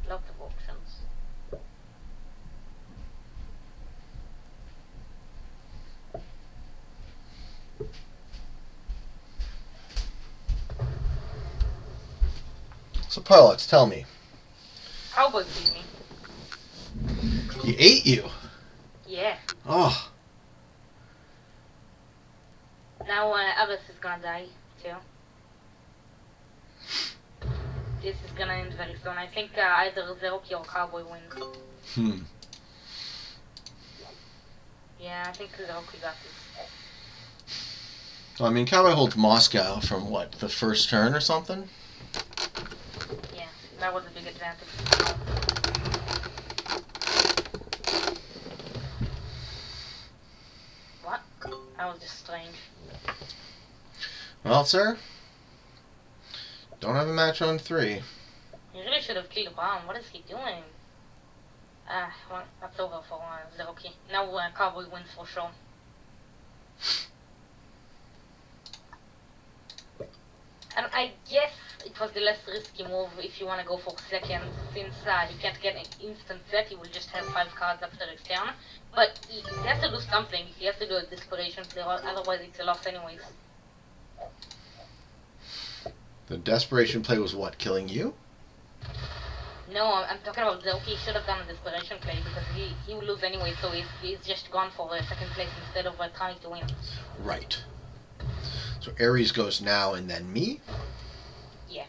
lots of options. So Parlox, tell me. How about me? He ate you? Yeah. Oh. Now Abbas is gonna die too. This is gonna end very soon. I think either Zeroki or Cowboy wins. Yeah, I think Zeroki got this. Well, I mean, Cowboy holds Moscow from what, the first turn or something? Yeah, that was a big advantage. That was just strange. Well, sir, don't have a match on 3. He really should have killed Brown. What is he doing? Well, that's over for Zeroki. Now Cowboy wins for sure. And I guess it was the less risky move if you want to go for second, since he can't get an instant set, he will just have 5 cards after his turn. But he has to do something, he has to do a desperation play, otherwise it's a loss anyways. The desperation play was what, killing you? No, I'm talking about Zeroki. He should have done a desperation play because he will lose anyway, so he's just gone for the second place instead of trying to win. Right. So Ares goes now and then me? Yeah.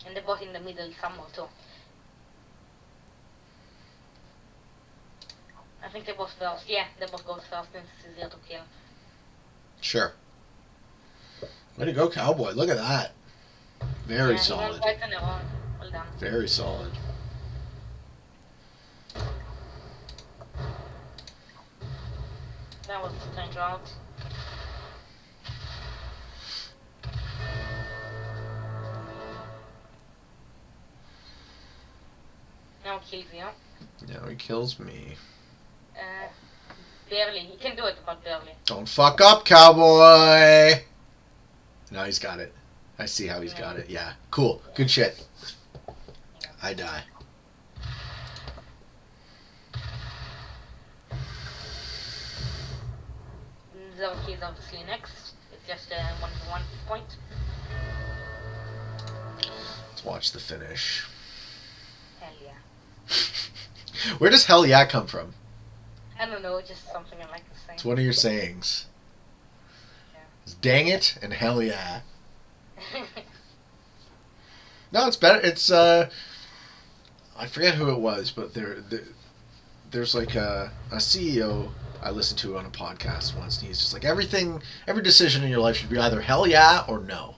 And they both in the middle somewhere too. I think they both first. Yeah, they both go first since it's easier to kill. Sure. Way to go, Cowboy. Look at that. Very solid. Right on their own. Well done. Very solid. That was a strange route. Now kills you. Now he kills me. Barely. He can do it, but barely. Don't fuck up, Cowboy! Now he's got it. I see how he's got it. Yeah. Cool. Good shit. I die. Zeroki is obviously next. It's just a 1-1 point. Let's watch the finish. Hell yeah. Where does hell yeah come from? I don't know, just something I like to say. It's one of your sayings. Yeah. It's dang it and hell yeah. No, it's better. It's I forget who it was, but there's like a CEO I listened to on a podcast once, and he's just like, every decision in your life should be either hell yeah or no.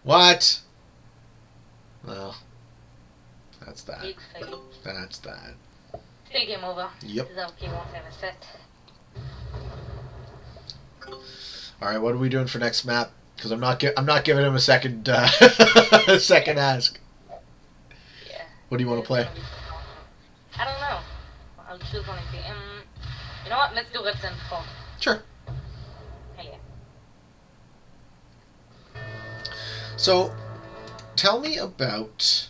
What? Well, that's that. Big fail. That's that. Still game over. Yep. Zeroki won't have a set. All right, what are we doing for next map? Because I'm not giving him a second second ask. Yeah. What do you want to play? I don't know. I'll choose one of the. You know what? Let's do Red Sand 4. Sure. Hell yeah. So, tell me about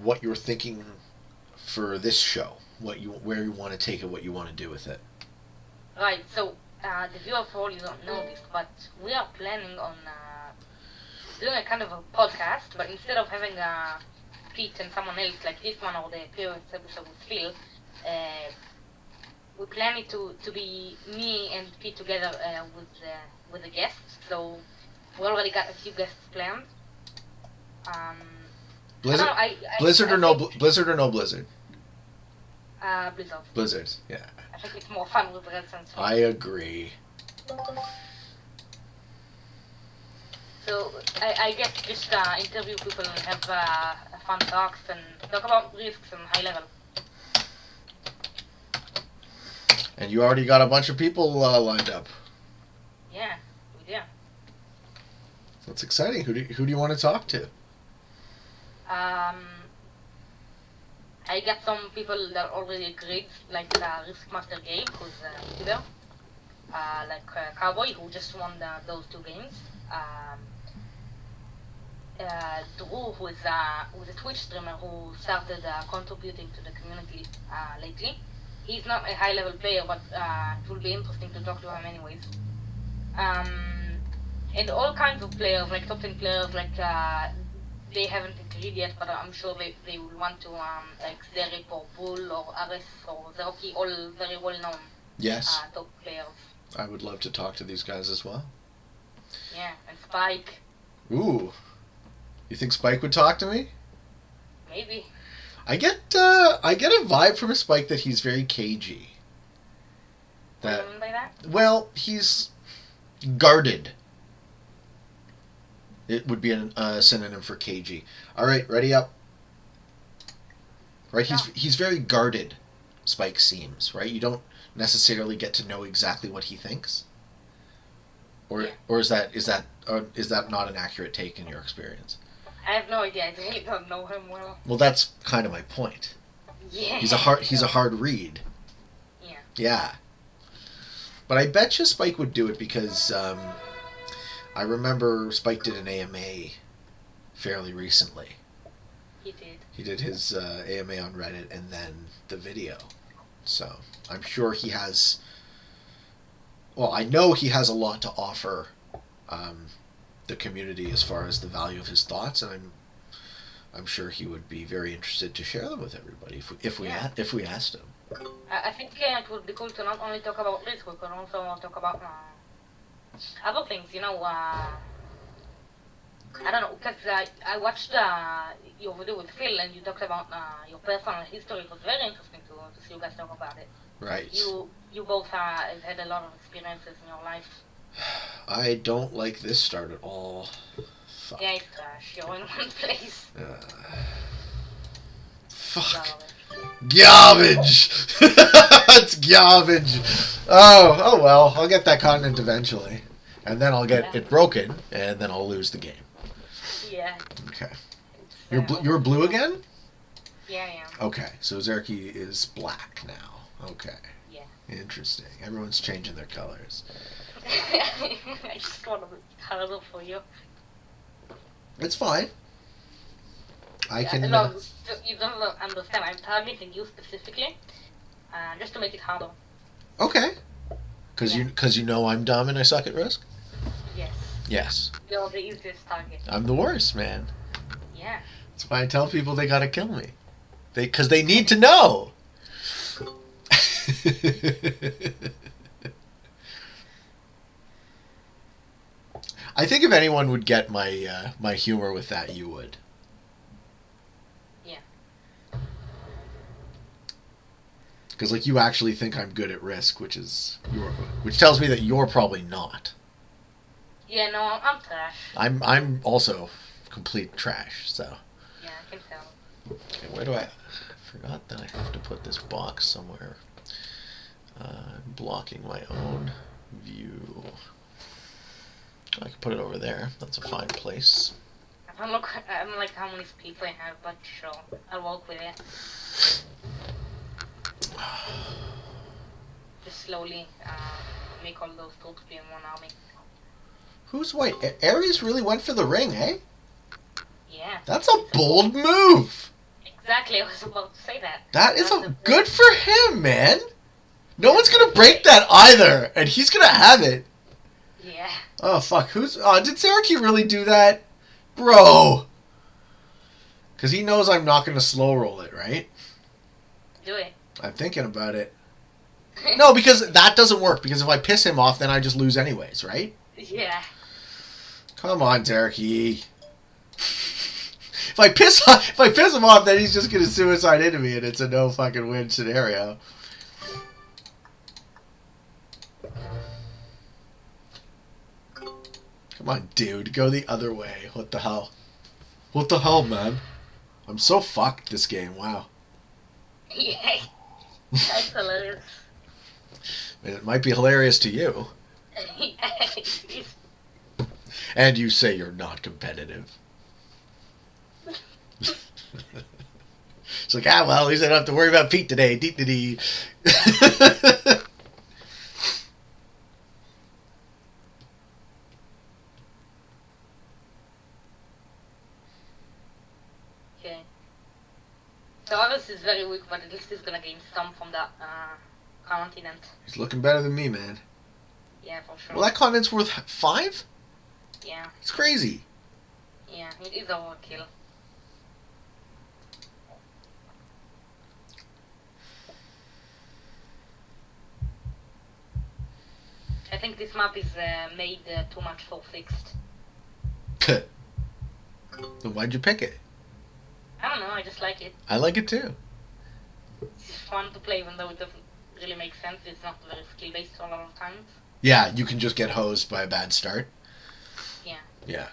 what you're thinking for this show. Where you want to take it, what you want to do with it. Right. So the viewer probably don't know this, but we are planning on doing a kind of a podcast, but instead of having Pete and someone else like this one or the previous episode with Phil, we plan it to be me and Pete together with a guest. So we already got a few guests planned. Blizzard, Blizzard or no Blizzard? Blizzard. Blizzard, yeah. I think it's more fun with Red Sand. I agree. So I guess just interview people and have fun talks and talk about risks and high level. And you already got a bunch of people lined up. Yeah, we do. That's exciting. Who do you want to talk to? I got some people that already agreed, like Riskmaster Gabe, who's a YouTuber, Cowboy, who just won those 2 games. Drew, who is a Twitch streamer who started contributing to the community lately. He's not a high-level player, but it will be interesting to talk to him anyways. And all kinds of players, like top 10 players, like they haven't agreed yet, but I'm sure they will want to, like Zerip or Bull or Ares or Zeroki, all very well-known top players. I would love to talk to these guys as well. Yeah, and Spike. Ooh. You think Spike would talk to me? Maybe. I get a vibe from Spike that he's very cagey. What do you mean by that? Well, he's guarded. It would be a synonym for cagey. All right, ready up. Right, he's very guarded. Spike seems right. You don't necessarily get to know exactly what he thinks. Or is that not an accurate take in your experience? I have no idea. I really don't know him well. Well, that's kind of my point. Yeah. He's a hard read. Yeah. Yeah. But I bet you Spike would do it because I remember Spike did an AMA fairly recently. He did. He did his AMA on Reddit and then the video. So I'm sure he has. Well, I know he has a lot to offer the community as far as the value of his thoughts, and I'm sure he would be very interested to share them with everybody if we asked him. I think it would be cool to not only talk about this, we could also talk about other things. I don't know, because I watched your video with Phil, and you talked about your personal history. It was very interesting to see you guys talk about it. Right. You both have had a lot of experiences in your life. I don't like this start at all. Fuck. Yeah, it's trash. You're in one place. Fuck. Garbage! It's garbage! Oh well, I'll get that continent eventually. And then I'll get it broken, and then I'll lose the game. Yeah. Okay. You're blue again? Yeah, I am. Okay, so Zerky is black now. Okay. Yeah. Interesting. Everyone's changing their colors. I just want to be colorful for you. It's fine. I can... No, you don't understand. I'm targeting you specifically, just to make it harder. Okay. Because you know I'm dumb and I suck at Risk? Yes. Yes. You're the easiest target. I'm the worst, man. Yeah. That's why I tell people they gotta kill me. Because they need to know. I think if anyone would get my my humor with that, you would. Yeah. Because like you actually think I'm good at Risk, which tells me that you're probably not. Yeah, no, I'm trash. I'm also complete trash. So. Yeah, I can tell. Okay, where do I forgot that I have to put this box somewhere. Blocking my own view. I can put it over there. That's a fine place. I don't like how many people I have, but sure, I'll work with it. Just slowly make all those troops be in one army. Who's white? Ares really went for the ring, eh? Yeah. That's a bold move. Exactly, I was about to say that. That is good for him, man. No one's gonna break that either, and he's gonna have it. Yeah. Oh fuck! Did Saraki really do that, bro? Because he knows I'm not gonna slow roll it, right? Do it. I'm thinking about it. No, because that doesn't work. Because if I piss him off, then I just lose anyways, right? Yeah. Come on, Derek. If I piss him off, then he's just gonna suicide into me, and it's a no fucking win scenario. Come on, dude, go the other way. What the hell? What the hell, man? I'm so fucked this game. Wow. Yeah. That's hilarious. It might be hilarious to you. And you say you're not competitive. It's like, well, at least I don't have to worry about Pete today. Dee-dee-dee. Okay. So Avis is very weak, but at least he's gonna gain some from that continent. He's looking better than me, man. Yeah, for sure. Well, that continent's worth 5? Yeah. It's crazy. Yeah, it is overkill. I think this map is made too much for fixed. Then why'd you pick it? I don't know, I just like it. I like it too. It's fun to play even though it doesn't really make sense. It's not very skill based a lot of times. Yeah, you can just get hosed by a bad start. Yeah. Yeah.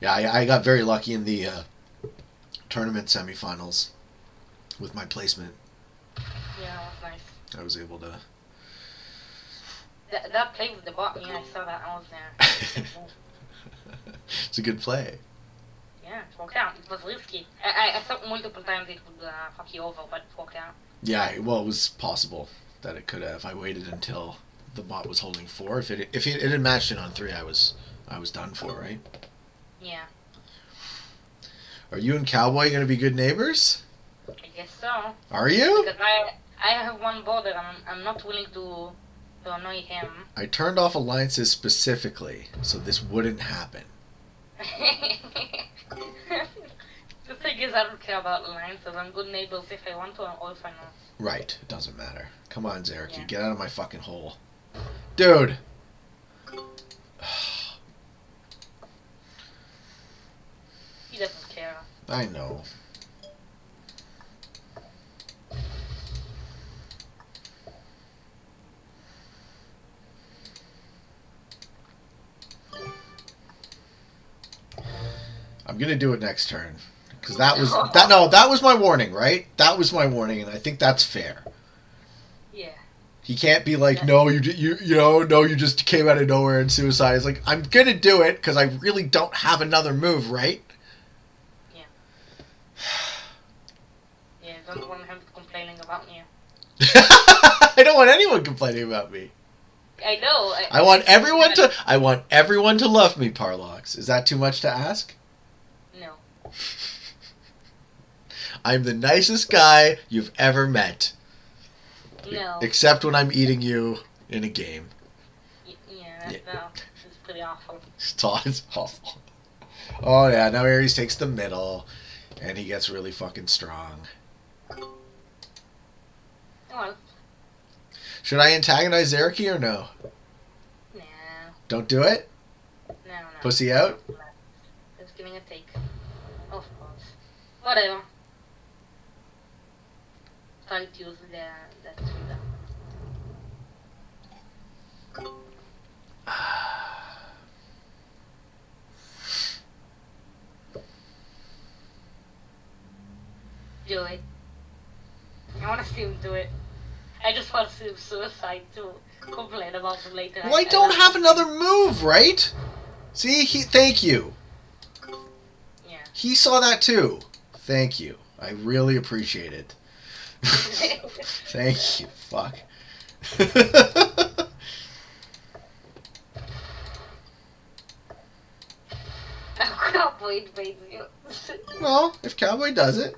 Yeah, I got very lucky in the tournament semifinals with my placement. Yeah, that was nice. I was able to. That play with the bot, yeah, I saw that. I was there. It's a good play. Yeah, it worked out. It was risky. I thought multiple times it would fuck you over, but it worked out. Yeah, well, it was possible that it could have. I waited until the bot was holding 4. If it had matched it on 3, I was done for, right? Yeah. Are you and Cowboy going to be good neighbors? I guess so. Are you? Because I have one border and I'm not willing to annoy him. I turned off alliances specifically so this wouldn't happen. The thing is, I don't care about alliances. I'm good neighbors if I want to or if I not. Right, it doesn't matter. Come on, Zarek, Yeah. you get out of my fucking hole. Dude! He doesn't care. I know. I'm gonna do it next turn. Because that was my warning, right? That was my warning, and I think that's fair. Yeah. He can't be like, no, you just came out of nowhere and suicide. It's like, I'm gonna do it because I really don't have another move, right? Yeah. Yeah, don't want him complaining about me. I don't want anyone complaining about me. I know. I want everyone to love me, Parlox. Is that too much to ask? No. I'm the nicest guy you've ever met. No. Except when I'm eating you in a game. Yeah, no. It's pretty awful. It's awful. Oh yeah, now Ares takes the middle, and he gets really fucking strong. Well. Should I antagonize Zarek or no? No. Don't do it? No. Pussy out? Just giving a take. Of course. Whatever. Trying to use that freedom. Do it. I want to see him do it. I just want to see him suicide to complain about him later. Well, I don't have another move, right? See, thank you. Yeah. He saw that too. Thank you. I really appreciate it. Thank you. Fuck. Cowboy invades you. Well, if Cowboy does it.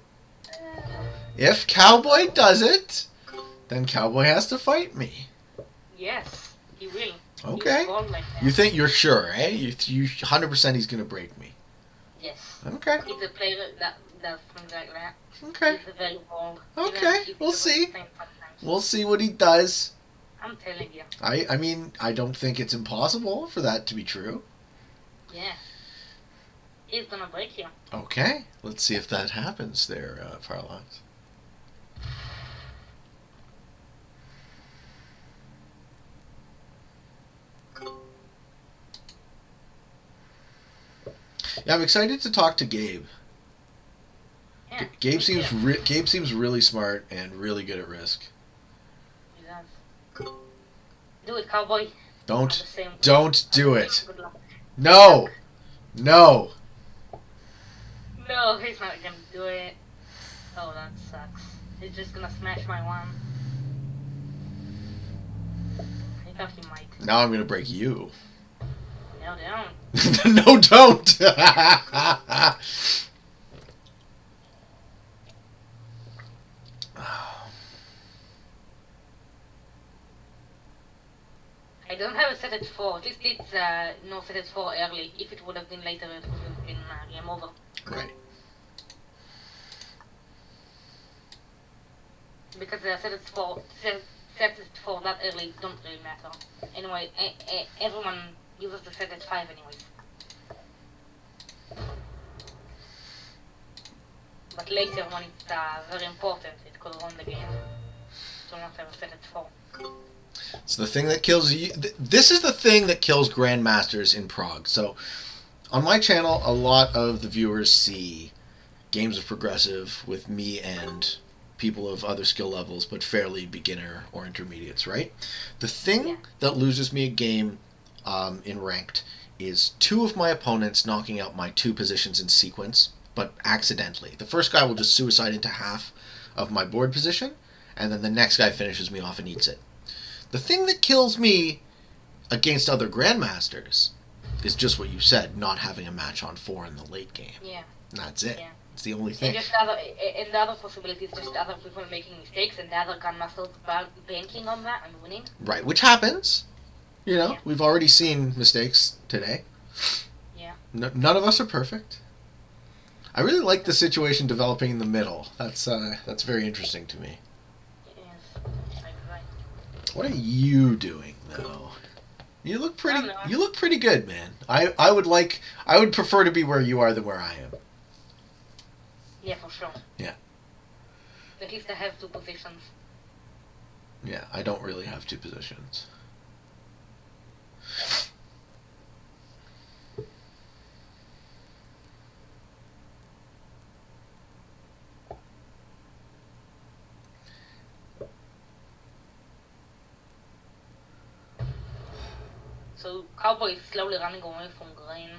If Cowboy does it, then Cowboy has to fight me. Yes, he will. Okay. He was born like that. You think you're sure, eh? You 100% he's gonna break me. Yes. Okay. He's a player that does things like that. Okay. He's very bold. Okay, we'll see. We'll see what he does. I'm telling you. I mean, I don't think it's impossible for that to be true. Yeah. He's gonna break you. Okay, let's see if that happens there, Parlox. Yeah, I'm excited to talk to Gabe. Yeah. Gabe seems really smart and really good at Risk. He does. Do it, cowboy. Don't Good do it. luck. No. No, he's not gonna do it. Oh, that sucks. He's just gonna smash my one. I thought he might. Now I'm gonna break you. No, don't. No, don't. I don't have a set at 4. At least it's no set at 4 early. If it would have been later, it would have been game over. Right. Because set at 4, set at 4 that early don't really matter. Anyway, everyone uses the set at 5 anyways. But later, when it's very important, it could run the game. So not have a set at 4. So the thing that kills you. This is the thing that kills grandmasters in Prague. So, on my channel, a lot of the viewers see games of progressive with me and people of other skill levels, but fairly beginner or intermediates, right? The thing that loses me a game in ranked is two of my opponents knocking out my two positions in sequence, but accidentally. The first guy will just suicide into half of my board position, and then the next guy finishes me off and eats it. The thing that kills me against other grandmasters is just what you said, not having a match on 4 in the late game. Yeah. And that's it. Yeah. It's the only thing. And the other possibility is just other people making mistakes and the other grandmasters banking on that and winning. Right, which happens. You know, we've already seen mistakes today. Yeah. None of us are perfect. I really like the situation developing in the middle. That's very interesting to me. Yes, I agree. What are you doing though? You look pretty. You look pretty good, man. I would prefer to be where you are than where I am. Yeah, for sure. Yeah. At least I have two positions. Yeah, I don't really have two positions. So Cowboy is slowly running away from green,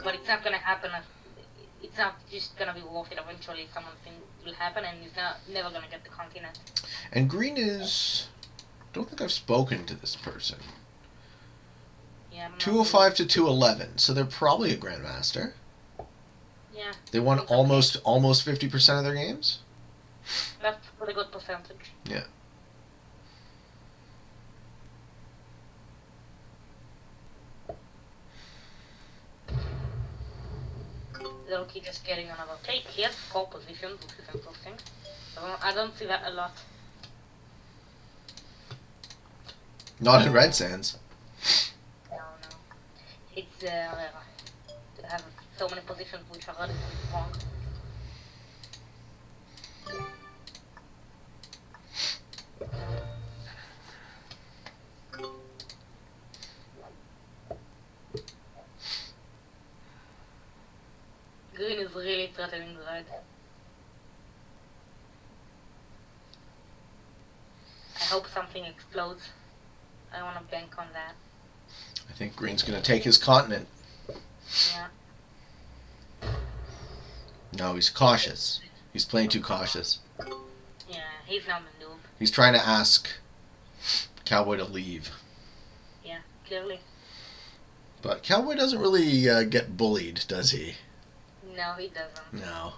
but it's not gonna happen. It's not just gonna be worth it. Eventually, something will happen, and he's never gonna get the continent. And green is. Don't think I've spoken to this person. Yeah. 205 to 211, so they're probably a grandmaster. Yeah. They won almost 50% of their games. That's a pretty good percentage. Yeah. Loki just getting another take. He has 4 positions, which is interesting. I don't see that a lot. Not in Red Sands. No. It's they have so many positions which are really wrong. Green is really threatening red. I hope something explodes. I want to bank on that. I think green's going to take his continent. Yeah. No, he's cautious. He's playing too cautious. Yeah, he's not the noob. He's trying to ask Cowboy to leave. Yeah, clearly. But Cowboy doesn't really get bullied, does he? No, he doesn't. No.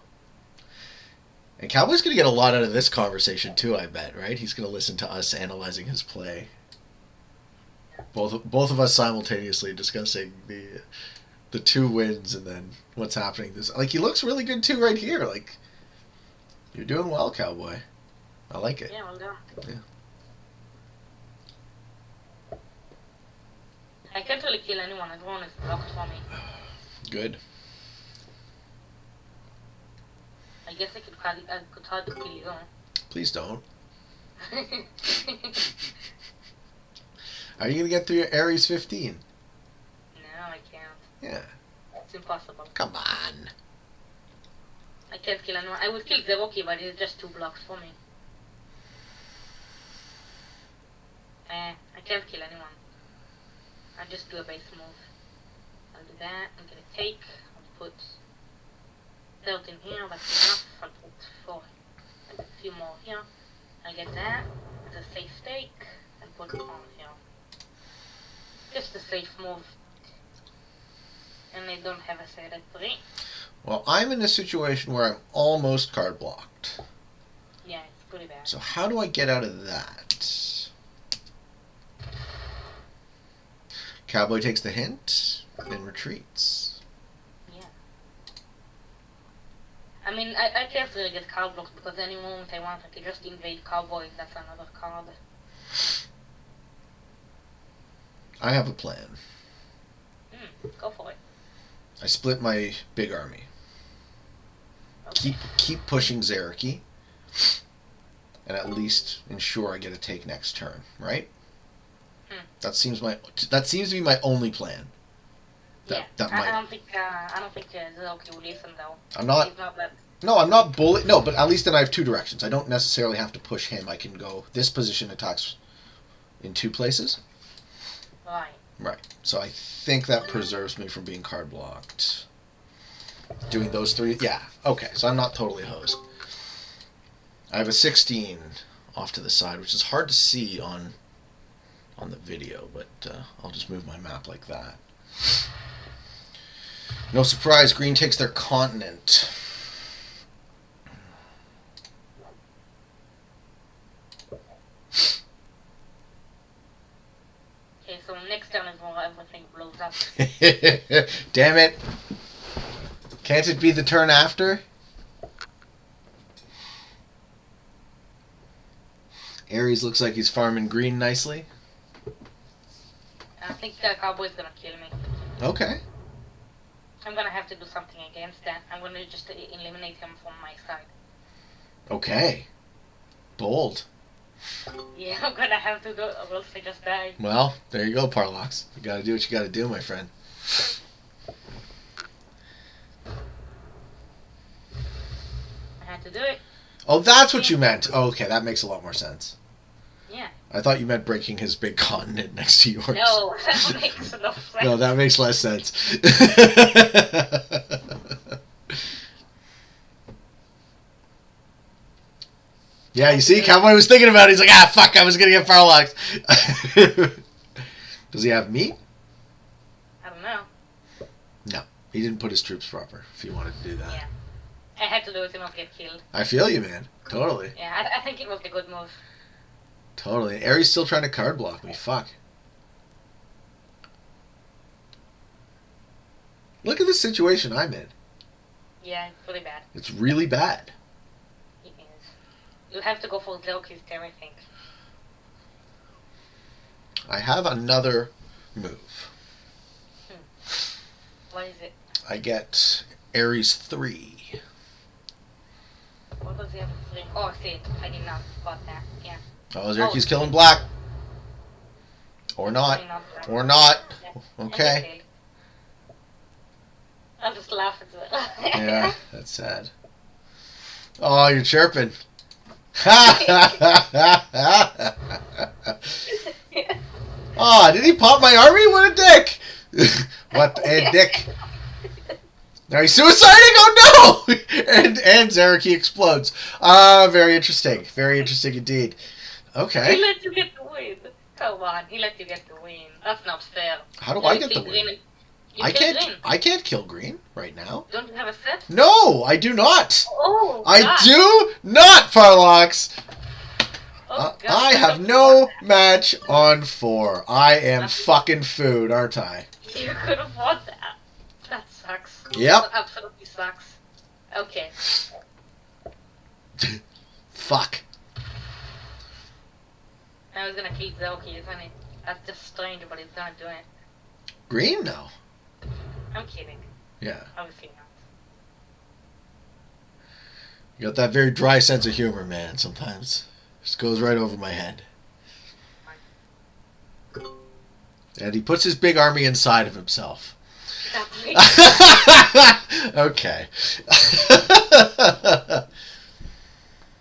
And Cowboy's going to get a lot out of this conversation too, I bet, right? He's going to listen to us analyzing his play. Both of us simultaneously discussing the 2 wins and then what's happening. He looks really good too right here. Like, you're doing well, Cowboy. I like it. Yeah, well done. Yeah. I can't really kill anyone. Everyone is blocked for me. Good. I guess I could try to kill you. Please don't. Are you going to get through your Ares 15? No, I can't. Yeah. It's impossible. Come on. I can't kill anyone. I would kill Zeroki, but it's just 2 blocks for me. I can't kill anyone. I'll just do a base move. I'll do that. I'm gonna take. I'll put 13 here. That's enough. I'll put 4. And a few more here. I'll get that. It's a safe stake. And put it on here. Just a safe move. And I don't have a set at 3. Well, I'm in a situation where I'm almost card blocked. Yeah, it's pretty bad. So how do I get out of that? Cowboy takes the hint and retreats. Yeah. I mean, I can't really get card blocked because any moment I want, I can just invade Cowboy. That's another card. I have a plan. Go for it. I split my big army. Okay. Keep pushing Zeraki, and at least ensure I get a take next turn, right? That seems to be my only plan. Yeah, That I might. don't think Zelky will listen though. I'm not. He's not that. No, I'm not bully. No, but at least then I have two directions. I don't necessarily have to push him. I can go. This position attacks in two places. Right. Right. So I think that preserves me from being card blocked. Doing those three. Yeah. Okay. So I'm not totally hosed. I have a 16 off to the side, which is hard to see on the video, but I'll just move my map like that. No surprise, green takes their continent. Okay, so next turn is where everything blows up. Damn it. Can't it be the turn after? Ares looks like he's farming green nicely. I think the cowboy's gonna kill me. Okay. I'm gonna have to do something against that. I'm gonna just eliminate him from my side. Okay. Bold. Yeah, I'm gonna have to do it, or else I just die. Well, there you go, Parlox. You gotta do what you gotta do, my friend. I had to do it. Oh, that's what you meant. Oh, okay, that makes a lot more sense. Yeah. I thought you meant breaking his big continent next to yours. No, that makes no sense. No, that makes less sense. Yeah, you see, Cowboy was thinking about it. He's like, fuck, I was gonna get Parlox. Does he have me? I don't know. No, he didn't put his troops proper. If he wanted to do that, Yeah. I had to do it to not get killed. I feel you, man. Totally, Yeah, I think it was a good move. totally. Ares still trying to card block me. Fuck. Look at the situation I'm in. Yeah, it's really bad. It's really bad. It is. You have to go for Zelky's there, I think. I have another move. What is it? I get Ares 3. What does he have to say? Oh, see, I did not spot that. Yeah. Oh, Zerky's killing black. Or not. Or not. Yeah. Okay. I'll just laugh at it. Yeah, that's sad. Oh, you're chirping. Oh, did he pop my army? What a dick! What a dick! Now he's suiciding. Oh no! And Zerky explodes. Very interesting. Very interesting indeed. Okay. He let you get the win. Come on, he let you get the win. That's not fair. How do I get the win? I Green. can't kill green right now. Don't you have a set? No, I do not. Oh, I God. do not, Parlox. Oh, God. I have no match on 4. I am fucking food, aren't I? You could have won that. That sucks. Yep. That absolutely sucks. Okay. Fuck. I was gonna keep Zelky, isn't it? That's just strange, but he's gonna do it. Green? No. I'm kidding. Yeah. Obviously not. You got that very dry sense of humor, man, sometimes. Just goes right over my head. And he puts his big army inside of himself. That's me. Okay.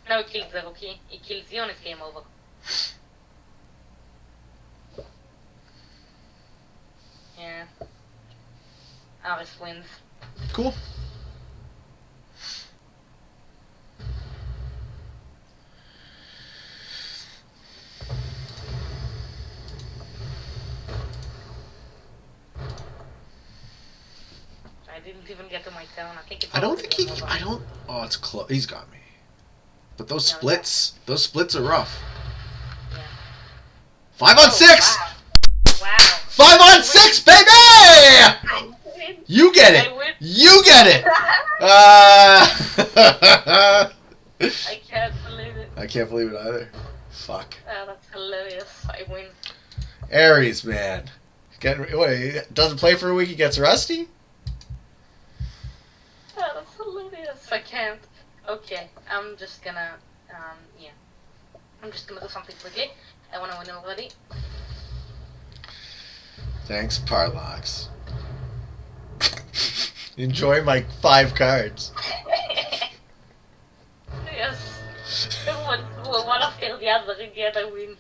No, he kills Zelky. He kills you and it's game over. Yeah. Aris wins. Cool. I didn't even get to my turn. I think it's I don't think he... game over. I don't... Oh, it's close. He's got me. But those No, splits... Those splits are rough. Yeah. 5 on 6! Wow. Wow. 5 on 6, baby! I win. You get it! I win. You get it! I can't believe it. I can't believe it either. Fuck. Oh, that's hilarious. I win. Ares, man. He doesn't play for a week, he gets rusty? Oh, that's hilarious. I can't. Okay, I'm just gonna, yeah. I'm just gonna do something quickly. I wanna win already. Thanks, Parlox. Enjoy my 5 cards. Yes. One after the other in the other win.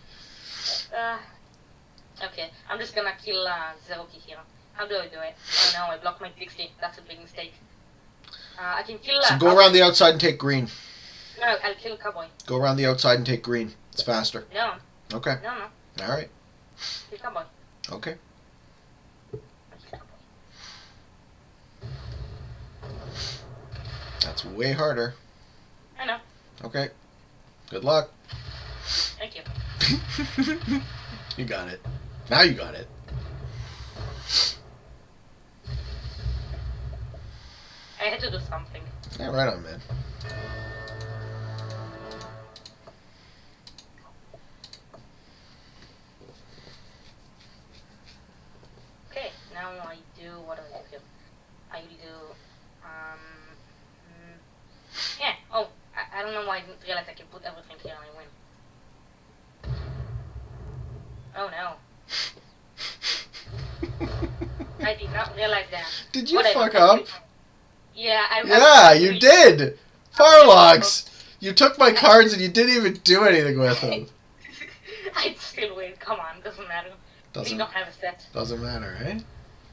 Okay, I'm just gonna kill Zeroki here. How do I do it? Oh no, I blocked my pixie. That's a big mistake. I can kill. So go around the outside and take green. No, I'll kill Cowboy. Go around the outside and take green. It's faster. No. Okay. No. All right. Kill Cowboy. Okay. That's way harder. I know. Okay. Good luck. Thank you. You got it. Now you got it. I had to do something. Yeah, right on, man. Okay, now I do, what do I do here? I do, yeah, oh, I don't know why I didn't realize I can put everything here and I win. Oh no. I did not realize that. Did you Whatever, fuck up? Yeah, Yeah, you did! Parlox! You took my cards and you didn't even do anything with them. I'd still win, come on, doesn't matter. We don't have a set. Doesn't matter, eh?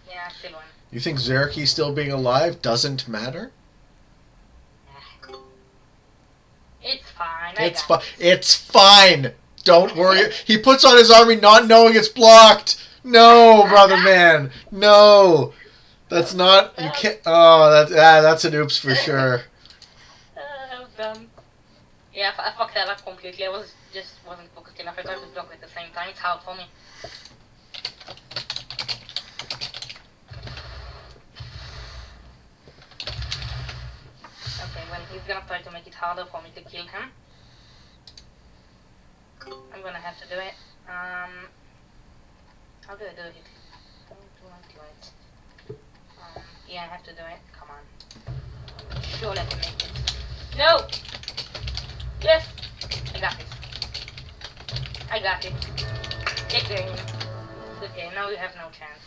Yeah, I still win. You think Zerky still being alive doesn't matter? It's fine. It's fine. It's fine. Don't worry. He puts on his army not knowing it's blocked. No, brother man. No. That's not. You can't. Oh, that's an oops for sure. That was dumb. Yeah, I fucked that up completely. I wasn't focused enough. I tried to block at the same time. It's hard for me. Okay, well, he's gonna try to make it harder for me to kill him. I'm gonna have to do it. How do I do it? Don't do it. Yeah, I have to do it. Come on. Sure, I can make it. No! Yes! I got it. I got it. Get going. Okay, now you have no chance.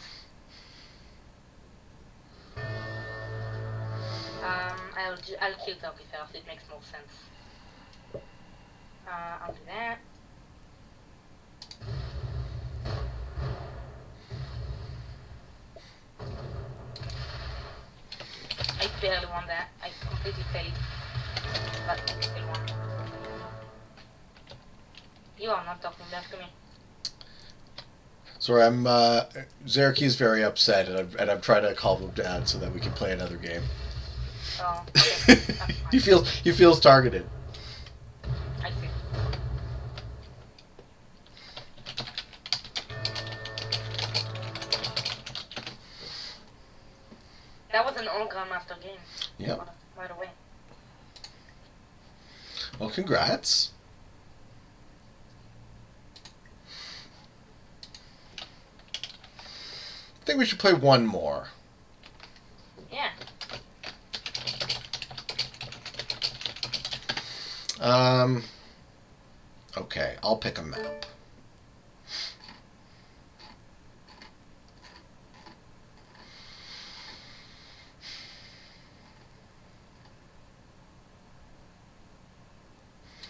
I'll kill Toki first, it makes more sense. I'll do that. I barely won that. I completely failed. But I still won. You are not talking back to me. Sorry, I'm. Zerky's very upset, and I'm trying to calm him down so that we can play another game. Oh, okay. he feels targeted. I see. That was an all Grandmaster game. Yep. By the way. Well, congrats. I think we should play one more. Yeah. Okay, I'll pick a map.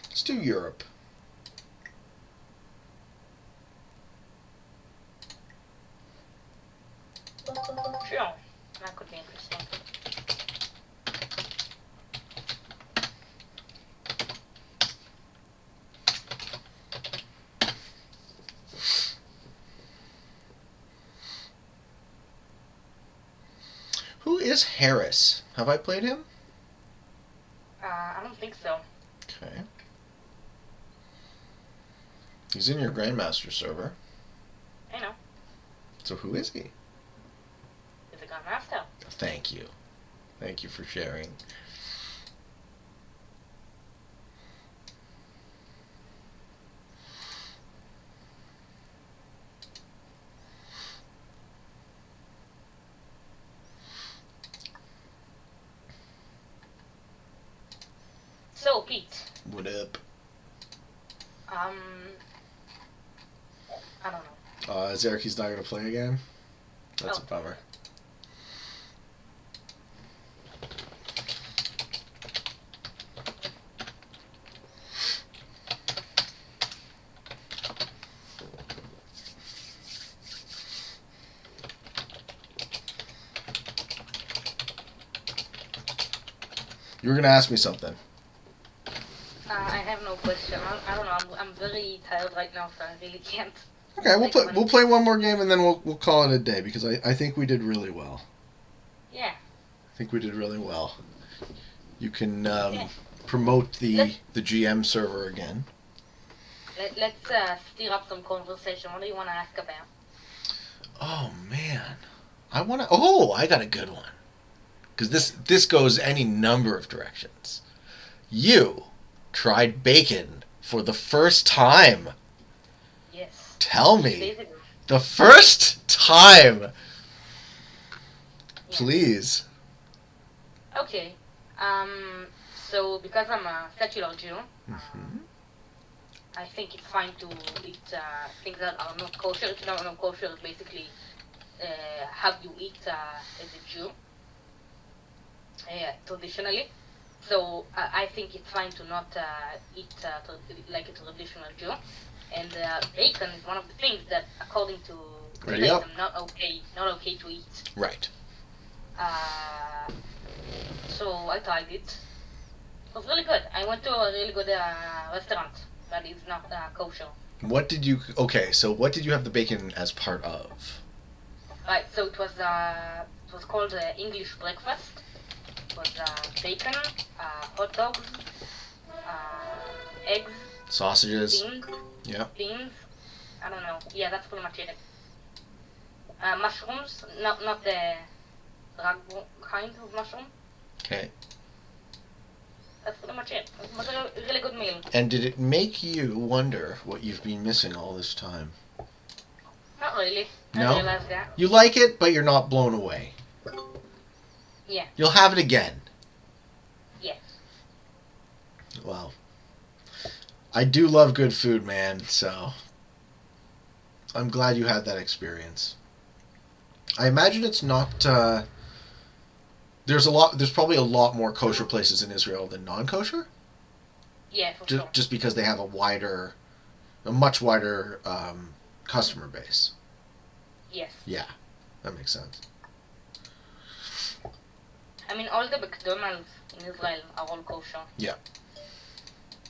Let's do Europe. Sure. That could be interesting. Who is Harris? Have I played him? I don't think so. Okay. He's in your Grandmaster server. I know. So who is he? He's a Grandmaster. Thank you. Thank you for sharing. So, Pete. What up? I don't know. Zerky's not going to play again? That's Oh. a bummer. You were gonna ask me something. I have no question. I don't know. I'm very tired right now, so I really can't. Okay, we'll play one more game and then we'll call it a day because I think we did really well. Yeah. I think we did really well. You can promote the GM server again. Let's stir up some conversation. What do you want to ask about? Oh man, I got a good one. Because this goes any number of directions. You tried bacon for the first time. Yes. Tell me, the first time. Yeah. Please. Okay. So because I'm a secular Jew, I think it's fine to eat things that are not kosher. If you don't know kosher, it's basically how you eat as a Jew traditionally. So I think it's fine to not eat like a traditional Jew. And bacon is one of the things that, according to Judaism, not okay to eat. Right. So I tried it. It was really good. I went to a really good restaurant that is not kosher. What did you have the bacon as part of? Right. So it was called English breakfast. It was bacon, hot dogs, eggs, sausages, beans. I don't know. Yeah, that's pretty much it. Mushrooms, not the ragu kind of mushroom. Okay. That's pretty much it. It was a really good meal. And did it make you wonder what you've been missing all this time? Not really. No? I realized that. You like it, but you're not blown away. Yeah. You'll have it again. Yes. Well, I do love good food, man, so I'm glad you had that experience. I imagine it's not there's probably a lot more kosher places in Israel than non-kosher. Yeah, for sure. Just because they have a much wider customer base. Yes. Yeah, that makes sense. I mean, all the McDonald's in Israel are all kosher. Yeah.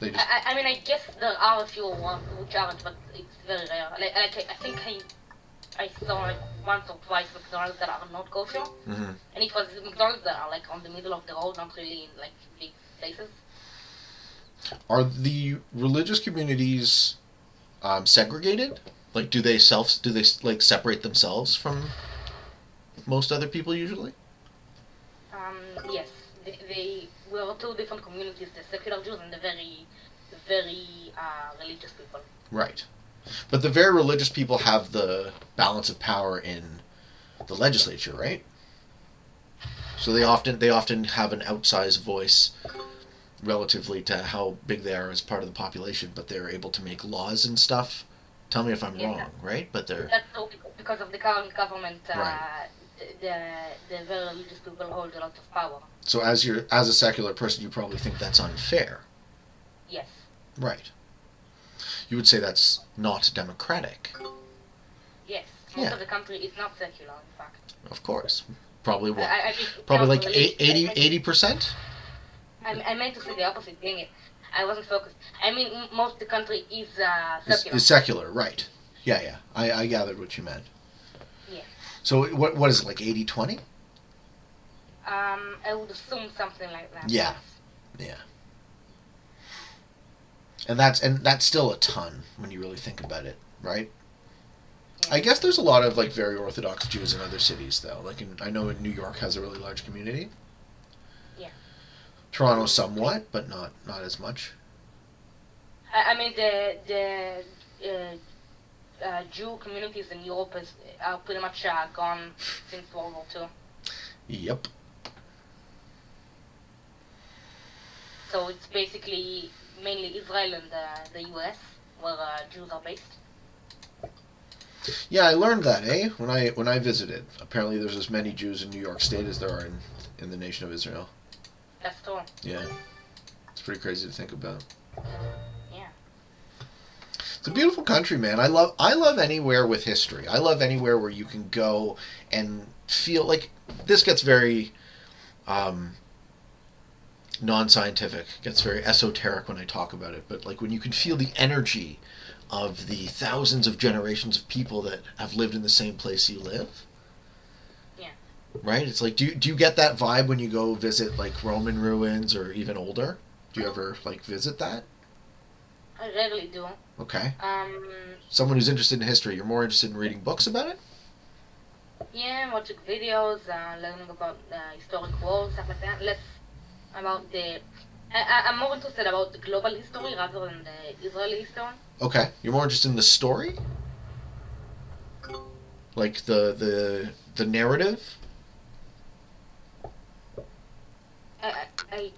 I mean, I guess there are a few which aren't, but it's very rare. I think I saw like once or twice McDonald's that are not kosher, and it was McDonald's that are like on the middle of the road, not really in like big places. Are the religious communities segregated? Like, do they like separate themselves from most other people usually? Yes, they were two different communities: the secular Jews and the very religious people. Right. But the very religious people have the balance of power in the legislature, right? So they often have an outsized voice relatively to how big they are as part of the population, but they're able to make laws and stuff. Tell me if I'm wrong, right? But that's so because of the current government. Right. The very religious people hold a lot of power. So as a secular person, you probably think that's unfair. Yes. Right. You would say that's not democratic. Yes. Most of the country is not secular, in fact. Of course. Probably what? Probably like 80%? I meant to say the opposite, dang it. I wasn't focused. I mean, most of the country is secular. Is secular, right. Yeah. I gathered what you meant. Yeah. So what is it, like 80-20? I would assume something like that. Yeah. Yeah. And that's still a ton when you really think about it, right? Yeah. I guess there's a lot of like very Orthodox Jews in other cities though. Like I know New York has a really large community. Yeah. Toronto somewhat, but not as much. I mean the Jew communities in Europe are pretty much gone since World War II. Yep. So it's basically mainly Israel and the U.S. where Jews are based. Yeah, I learned that, when I visited. Apparently there's as many Jews in New York State as there are in the nation of Israel. That's true. Yeah. It's pretty crazy to think about. Yeah. It's a beautiful country, man. I love anywhere with history. I love anywhere where you can go and feel like this gets very non-scientific. It gets very esoteric when I talk about it. But like when you can feel the energy of the thousands of generations of people that have lived in the same place you live. Yeah. Right? It's like, do you get that vibe when you go visit like Roman ruins or even older? Do you ever like visit that? I rarely do. Okay. Someone who's interested in history, you're more interested in reading books about it? Yeah, watching videos, learning about historic wars, stuff like that. Less about I'm more interested about the global history rather than the Israeli history. Okay. You're more interested in the story? Like the narrative?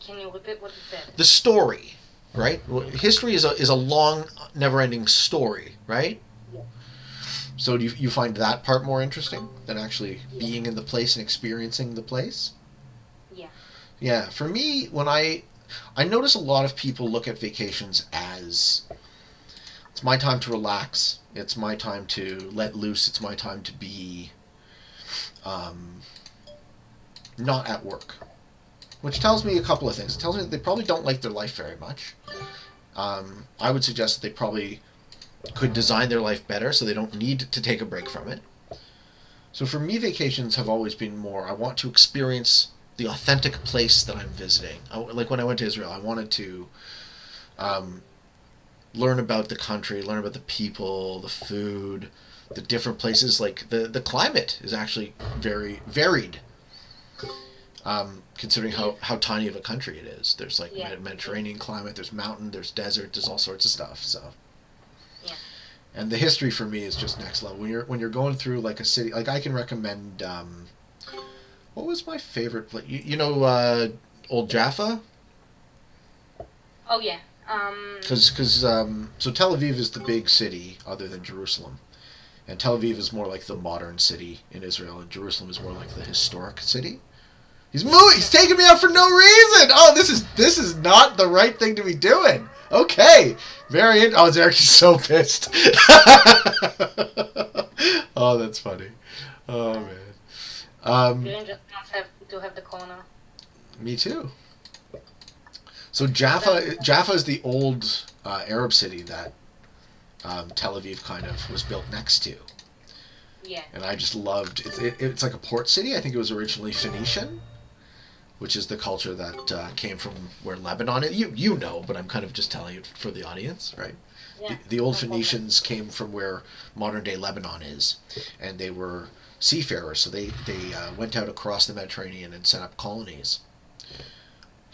Can you repeat what you said? The story, right? Well, history is a long, never-ending story, right? Yeah. So do you find that part more interesting than actually being in the place and experiencing the place? Yeah. Yeah. For me, when I notice a lot of people look at vacations as it's my time to relax. It's my time to let loose. It's my time to be not at work. Which tells me a couple of things. It tells me that they probably don't like their life very much. I would suggest that they probably could design their life better so they don't need to take a break from it. So for me, vacations have always been more, I want to experience the authentic place that I'm visiting. Like when I went to Israel, I wanted to learn about the country, learn about the people, the food, the different places. Like the climate is actually very varied. Considering how tiny of a country it is. There's like Mediterranean climate, there's mountain, there's desert, there's all sorts of stuff. So, yeah. And the history for me is just next level. When you're going through like a city, like I can recommend. What was my favorite place? You know, Old Jaffa. Oh yeah. Because so Tel Aviv is the big city other than Jerusalem, and Tel Aviv is more like the modern city in Israel, and Jerusalem is more like the historic city. He's moving. He's taking me out for no reason. Oh, this is not the right thing to be doing. Okay, oh, Zerky's so pissed. Oh, that's funny. Oh man. You just have to have the corner. Me too. So Jaffa is the old Arab city that Tel Aviv kind of was built next to. Yeah. And I just loved it's like a port city. I think it was originally Phoenician, which is the culture that came from where Lebanon is. You know, but I'm kind of just telling you for the audience, right? Yeah. The old Phoenicians came from where modern-day Lebanon is, and they were seafarers, so they went out across the Mediterranean and set up colonies.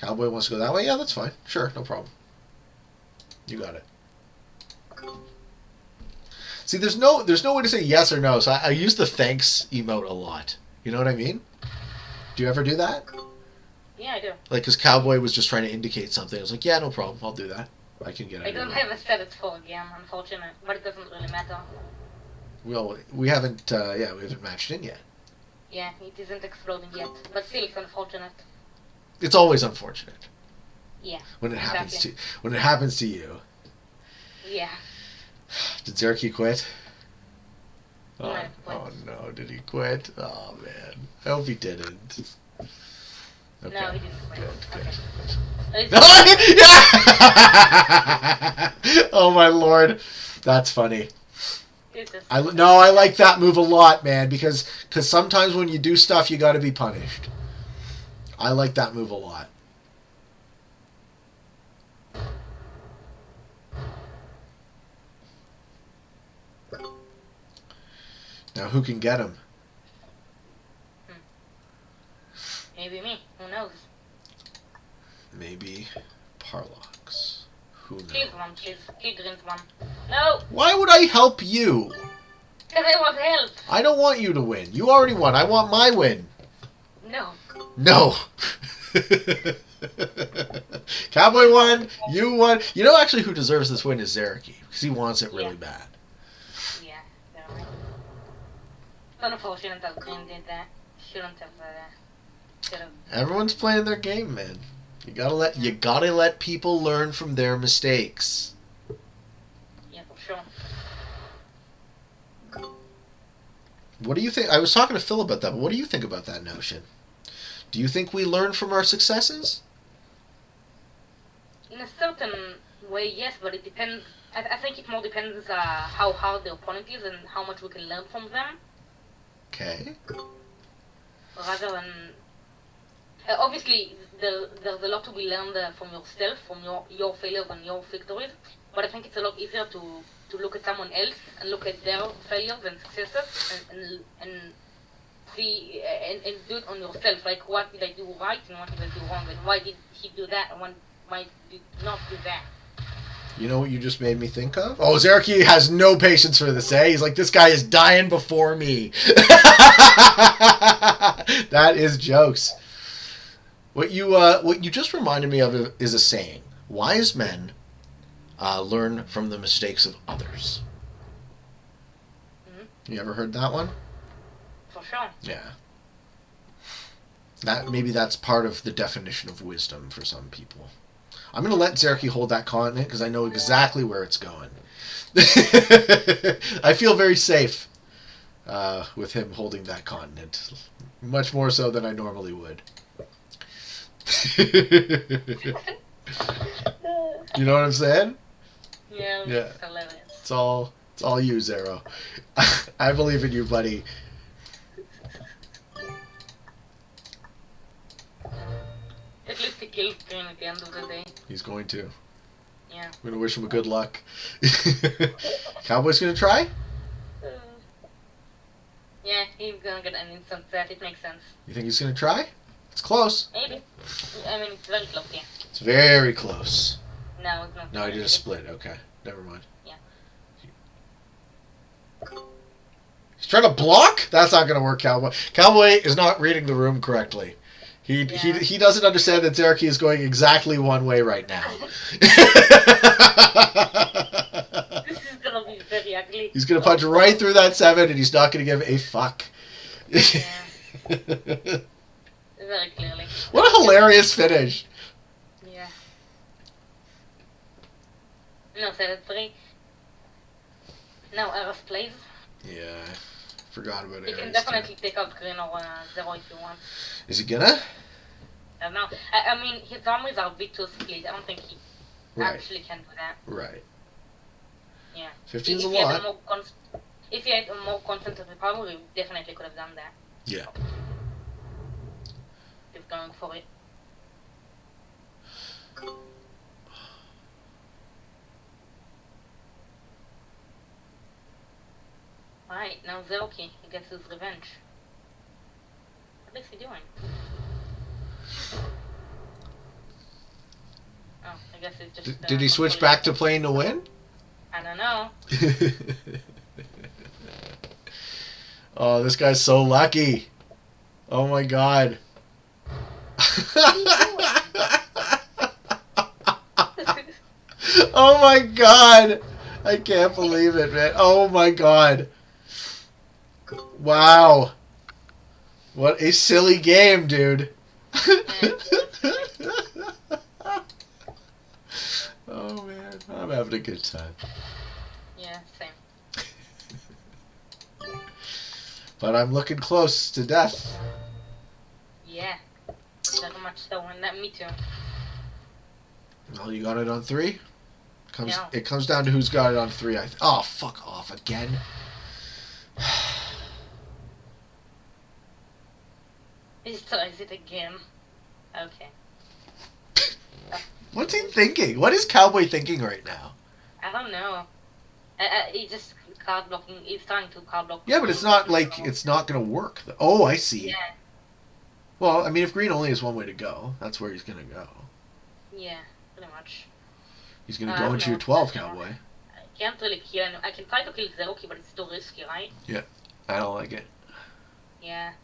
Cowboy wants to go that way? Yeah, that's fine. Sure, no problem. You got it. See, there's no way to say yes or no, so I use the thanks emote a lot. You know what I mean? Do you ever do that? Yeah, I do. Like, because Cowboy was just trying to indicate something. I was like, yeah, no problem. I'll do that. I can get it. I don't have a status for a game, unfortunately, but it doesn't really matter. Well, we haven't matched in yet. Yeah, it isn't exploding yet, but still it's unfortunate. It's always unfortunate. Yeah. When it happens to you. Yeah. Did Zerky quit? No, oh no, did he quit? Oh man. I hope he didn't. Okay. No, he didn't quit. Good. Okay. Oh my lord. That's funny. I I like that move a lot, man, because sometimes when you do stuff, you got to be punished. I like that move a lot. Now, who can get him? Maybe me. Who knows? Maybe Parlox. Who knows? Please, one, please. Kill Green's one. No! Why would I help you? Because I want help. I don't want you to win. You already won. I want my win. No. No. Cowboy won. You won. You know actually who deserves this win is Zerky, because he wants it really bad. Yeah, definitely. Unfortunate that Green did that. Shouldn't have. Everyone's playing their game, man. You gotta let people learn from their mistakes. Yeah, for sure. What do you think? I was talking to Phil about that, but what do you think about that notion? Do you think we learn from our successes? certain way, yes, but it depends. I think it more depends how hard the opponent is and how much we can learn from them. Okay. Rather than obviously there's a lot to be learned from yourself, from your failures and your victories. But I think it's a lot easier to look at someone else and look at their failures and successes and see and do it on yourself. Like, what did I do right and what did I do wrong, and why did he do that and why did he not do that? You know what you just made me think of? Oh, Zerky has no patience for this, eh? He's like, this guy is dying before me. That is jokes. What you just reminded me of is a saying. Wise men learn from the mistakes of others. Mm-hmm. You ever heard that one? For sure. Yeah. Maybe that's part of the definition of wisdom for some people. I'm going to let Zerky hold that continent because I know exactly where it's going. I feel very safe with him holding that continent. Much more so than I normally would. You know what I'm saying? Yeah. Yeah. Hilarious. It's all you, Zero. I believe in you, buddy. At least he kills Green at the end of the day. He's going to. Yeah. I'm going to wish him a good luck. Cowboy's going to try? Yeah, he's going to get an instant set. It makes sense. You think he's going to try? It's close. Maybe. I mean, it's very close, yeah. It's very close. No, it's not. No, he did a split. Okay. Never mind. Yeah. He's trying to block? That's not going to work, Cowboy. Cowboy is not reading the room correctly. He doesn't understand that Zerky is going exactly one way right now. This is going to be very ugly. He's going to punch right through that 7, and he's not going to give a fuck. Yeah. Very clearly. What a hilarious finish. Yeah. No, 7-3. Now Eros plays. Yeah. Forgot about it. You can definitely take out Green or 0 if you want. Is he gonna? I don't know. I mean, his armies are a bit too split. I don't think he actually can do that. Right. Yeah. 15's a lot. If he had a more concentrated power, we definitely could have done that. Yeah. He's going for it. Alright, now Zeroki, he gets his revenge. What is he doing? Oh, I guess it's just... Did he switch back to playing to win? I don't know. Oh, this guy's so lucky. Oh my god. Oh my god. I can't believe it, man. Oh my god. Wow. What a silly game, dude. Oh man, I'm having a good time. Yeah, same. But I'm looking close to death. Yeah. Very much so, and that me too. Well, you got it on 3? No. It comes down to who's got it on 3. Oh, fuck off again. He tries it again. Okay. What's he thinking? What is Cowboy thinking right now? I don't know. He just card blocking. He's trying to card block. Yeah, but it's not like it's not going to work. Oh, I see. Yeah. Well, I mean, if green only has one way to go, that's where he's going to go. Yeah, pretty much. He's going to go into your 12, Cowboy. I can't really kill him. I can try to kill Zeroki, but it's too risky, right? Yeah, I don't like it. Yeah.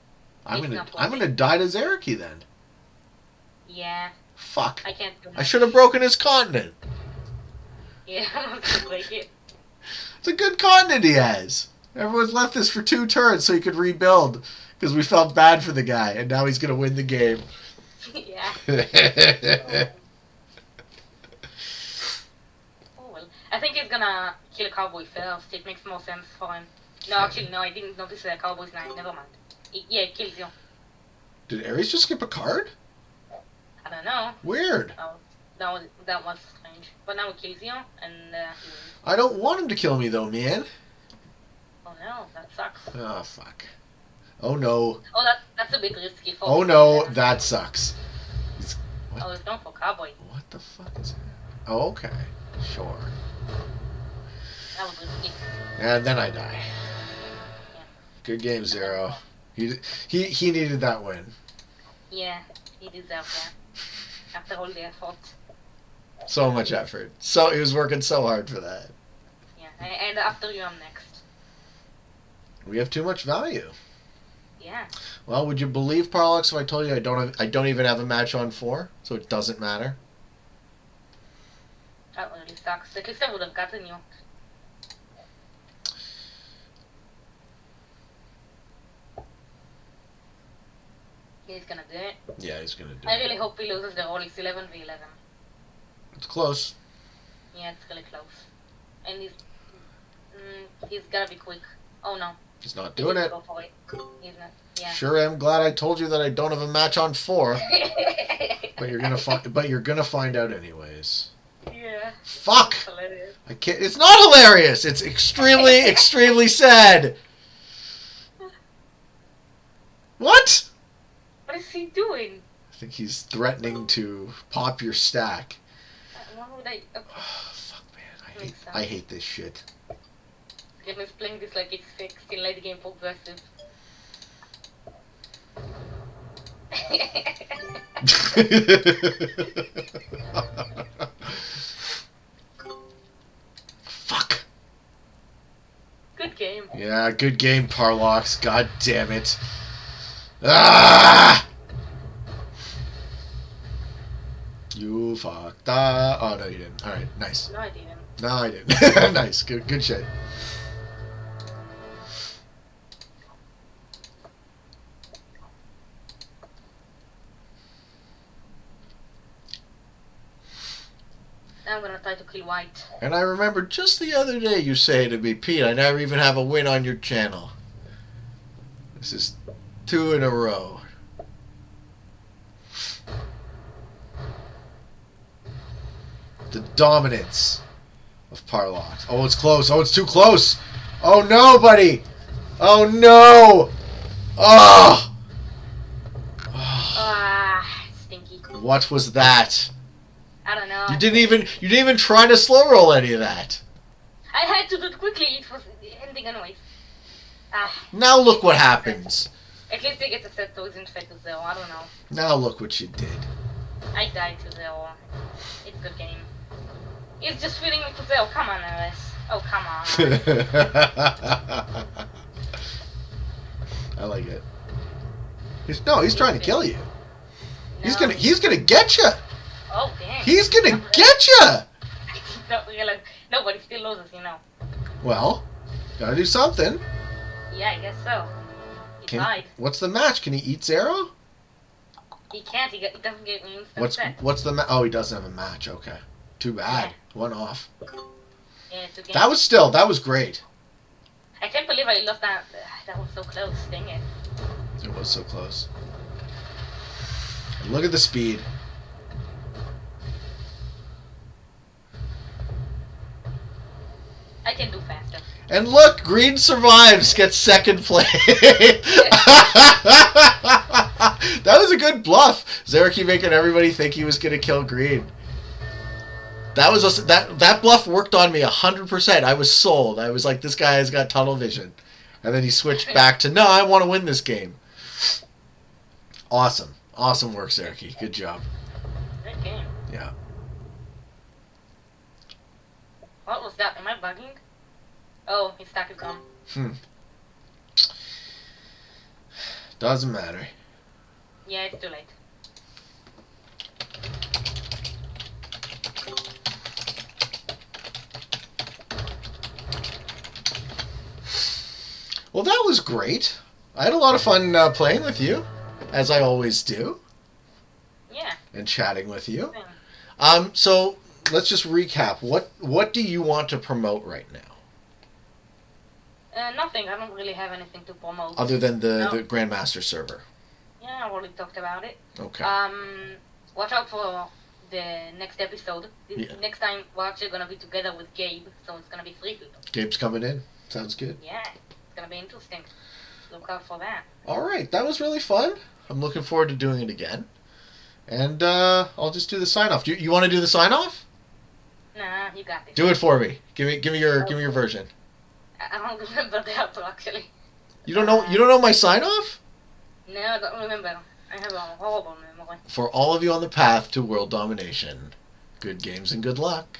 I'm gonna die to Zeroki then. Yeah. Fuck. I can't do I should have broken his continent. Yeah, I'm not gonna break it. It's a good continent he has. Everyone's left this for 2 turns so he could rebuild because we felt bad for the guy, and now he's gonna win the game. Yeah. Oh well. I think he's gonna kill Cowboy first. It makes more sense for him. No, actually, no. I didn't notice that Cowboy's 9. Never mind. It kills you. Did Ares just skip a card? I don't know. Weird. Oh. That was strange. But now he kills you, and he wins. I don't want him to kill me, though, man. Oh no, that sucks. Oh, fuck. Oh, no. Oh, that's a bit risky for Oh, no, that sucks. Oh, it's going for cowboy. What the fuck is that? Oh, okay. Sure. That was risky. And then I die. Yeah. Good game, Zero. He needed that win. Yeah, he deserved that. After all the effort. So much effort. So he was working so hard for that. Yeah, and after you, I'm next. We have too much value. Yeah. Well, would you believe, Parlox, if I told you I don't even have a match on 4, so it doesn't matter? That really sucks. At least I would have gotten you. He's gonna do it. Yeah, he's gonna do I it. really hope he loses the roll. It's 11v11. It's close. Yeah, it's really close. And he's gotta be quick. Oh no. He's not doing it. Go for it. He's not. Yeah. Sure am glad I told you that I don't have a match on 4. But you're gonna find out anyways. Yeah. Fuck! Hilarious. I can't. It's not hilarious. It's extremely, extremely sad. What? What is he doing? I think he's threatening to pop your stack. Why would I? Oh, fuck, man. I hate this shit. Game is playing this like it's fixed in late game progressive. Fuck. Good game. Yeah, good game, Parlox. God damn it. Ah! You fucked up. Oh, no, you didn't. Alright, nice. No, I didn't. No, I didn't. Nice. Good shit. Now I'm gonna try to kill white. And I remember just the other day you saying to me, Pete, I never even have a win on your channel. This is 2 in a row. The dominance of Parlox. Oh, it's close. Oh, it's too close. Oh, no, buddy. Oh, no. Oh. Ah, stinky. What was that? I don't know. You didn't even try to slow roll any of that. I had to do it quickly. It was ending anyways. Ah. Now look what happens. At least they get to set those in fed to 0. I don't know. Now look what you did. I died to 0. It's a good game. It's just feeding me to 0. Come on, Alice. Oh, come on. I like it. He's trying to kill you. No. He's gonna get you. Oh, damn. He's gonna get you. I did not realize. Nobody still loses, you know. Well, gotta do something. Yeah, I guess so. He died. What's the match? Can he eat Zero? He can't. He doesn't get an instant set. What's the match? Oh, he doesn't have a match. Okay, too bad. Yeah. One off. Yeah, it's a game. That was great. I can't believe I lost that. That was so close. Dang it. It was so close. And look at the speed. I can do faster. And look, Green survives, gets second place. That was a good bluff. Zerky making everybody think he was going to kill Green. That bluff worked on me 100%. I was sold. I was like, this guy has got tunnel vision. And then he switched back to, no, I want to win this game. Awesome. Awesome work, Zerky. Good job. Good game. Yeah. What was that? Am I bugging? Oh, his stack is gone. Doesn't matter. Yeah, it's too late. Well, that was great. I had a lot of fun playing with you, as I always do. Yeah. And chatting with you. Same. So let's just recap. What do you want to promote right now? Nothing. I don't really have anything to promote. Other than the Grandmaster server. Yeah, I already talked about it. Okay. Watch out for the next episode. Yeah. Next time we're actually gonna be together with Gabe, so it's gonna be 3 people. Gabe's coming in. Sounds good. Yeah, it's gonna be interesting. Look out for that. All right, that was really fun. I'm looking forward to doing it again. And I'll just do the sign off. You want to do the sign off? Nah, you got it. Do it for me. Give me your version. I don't remember the outro actually. You don't know my sign off? No, I don't remember. I have a horrible memory. For all of you on the path to world domination, good games and good luck.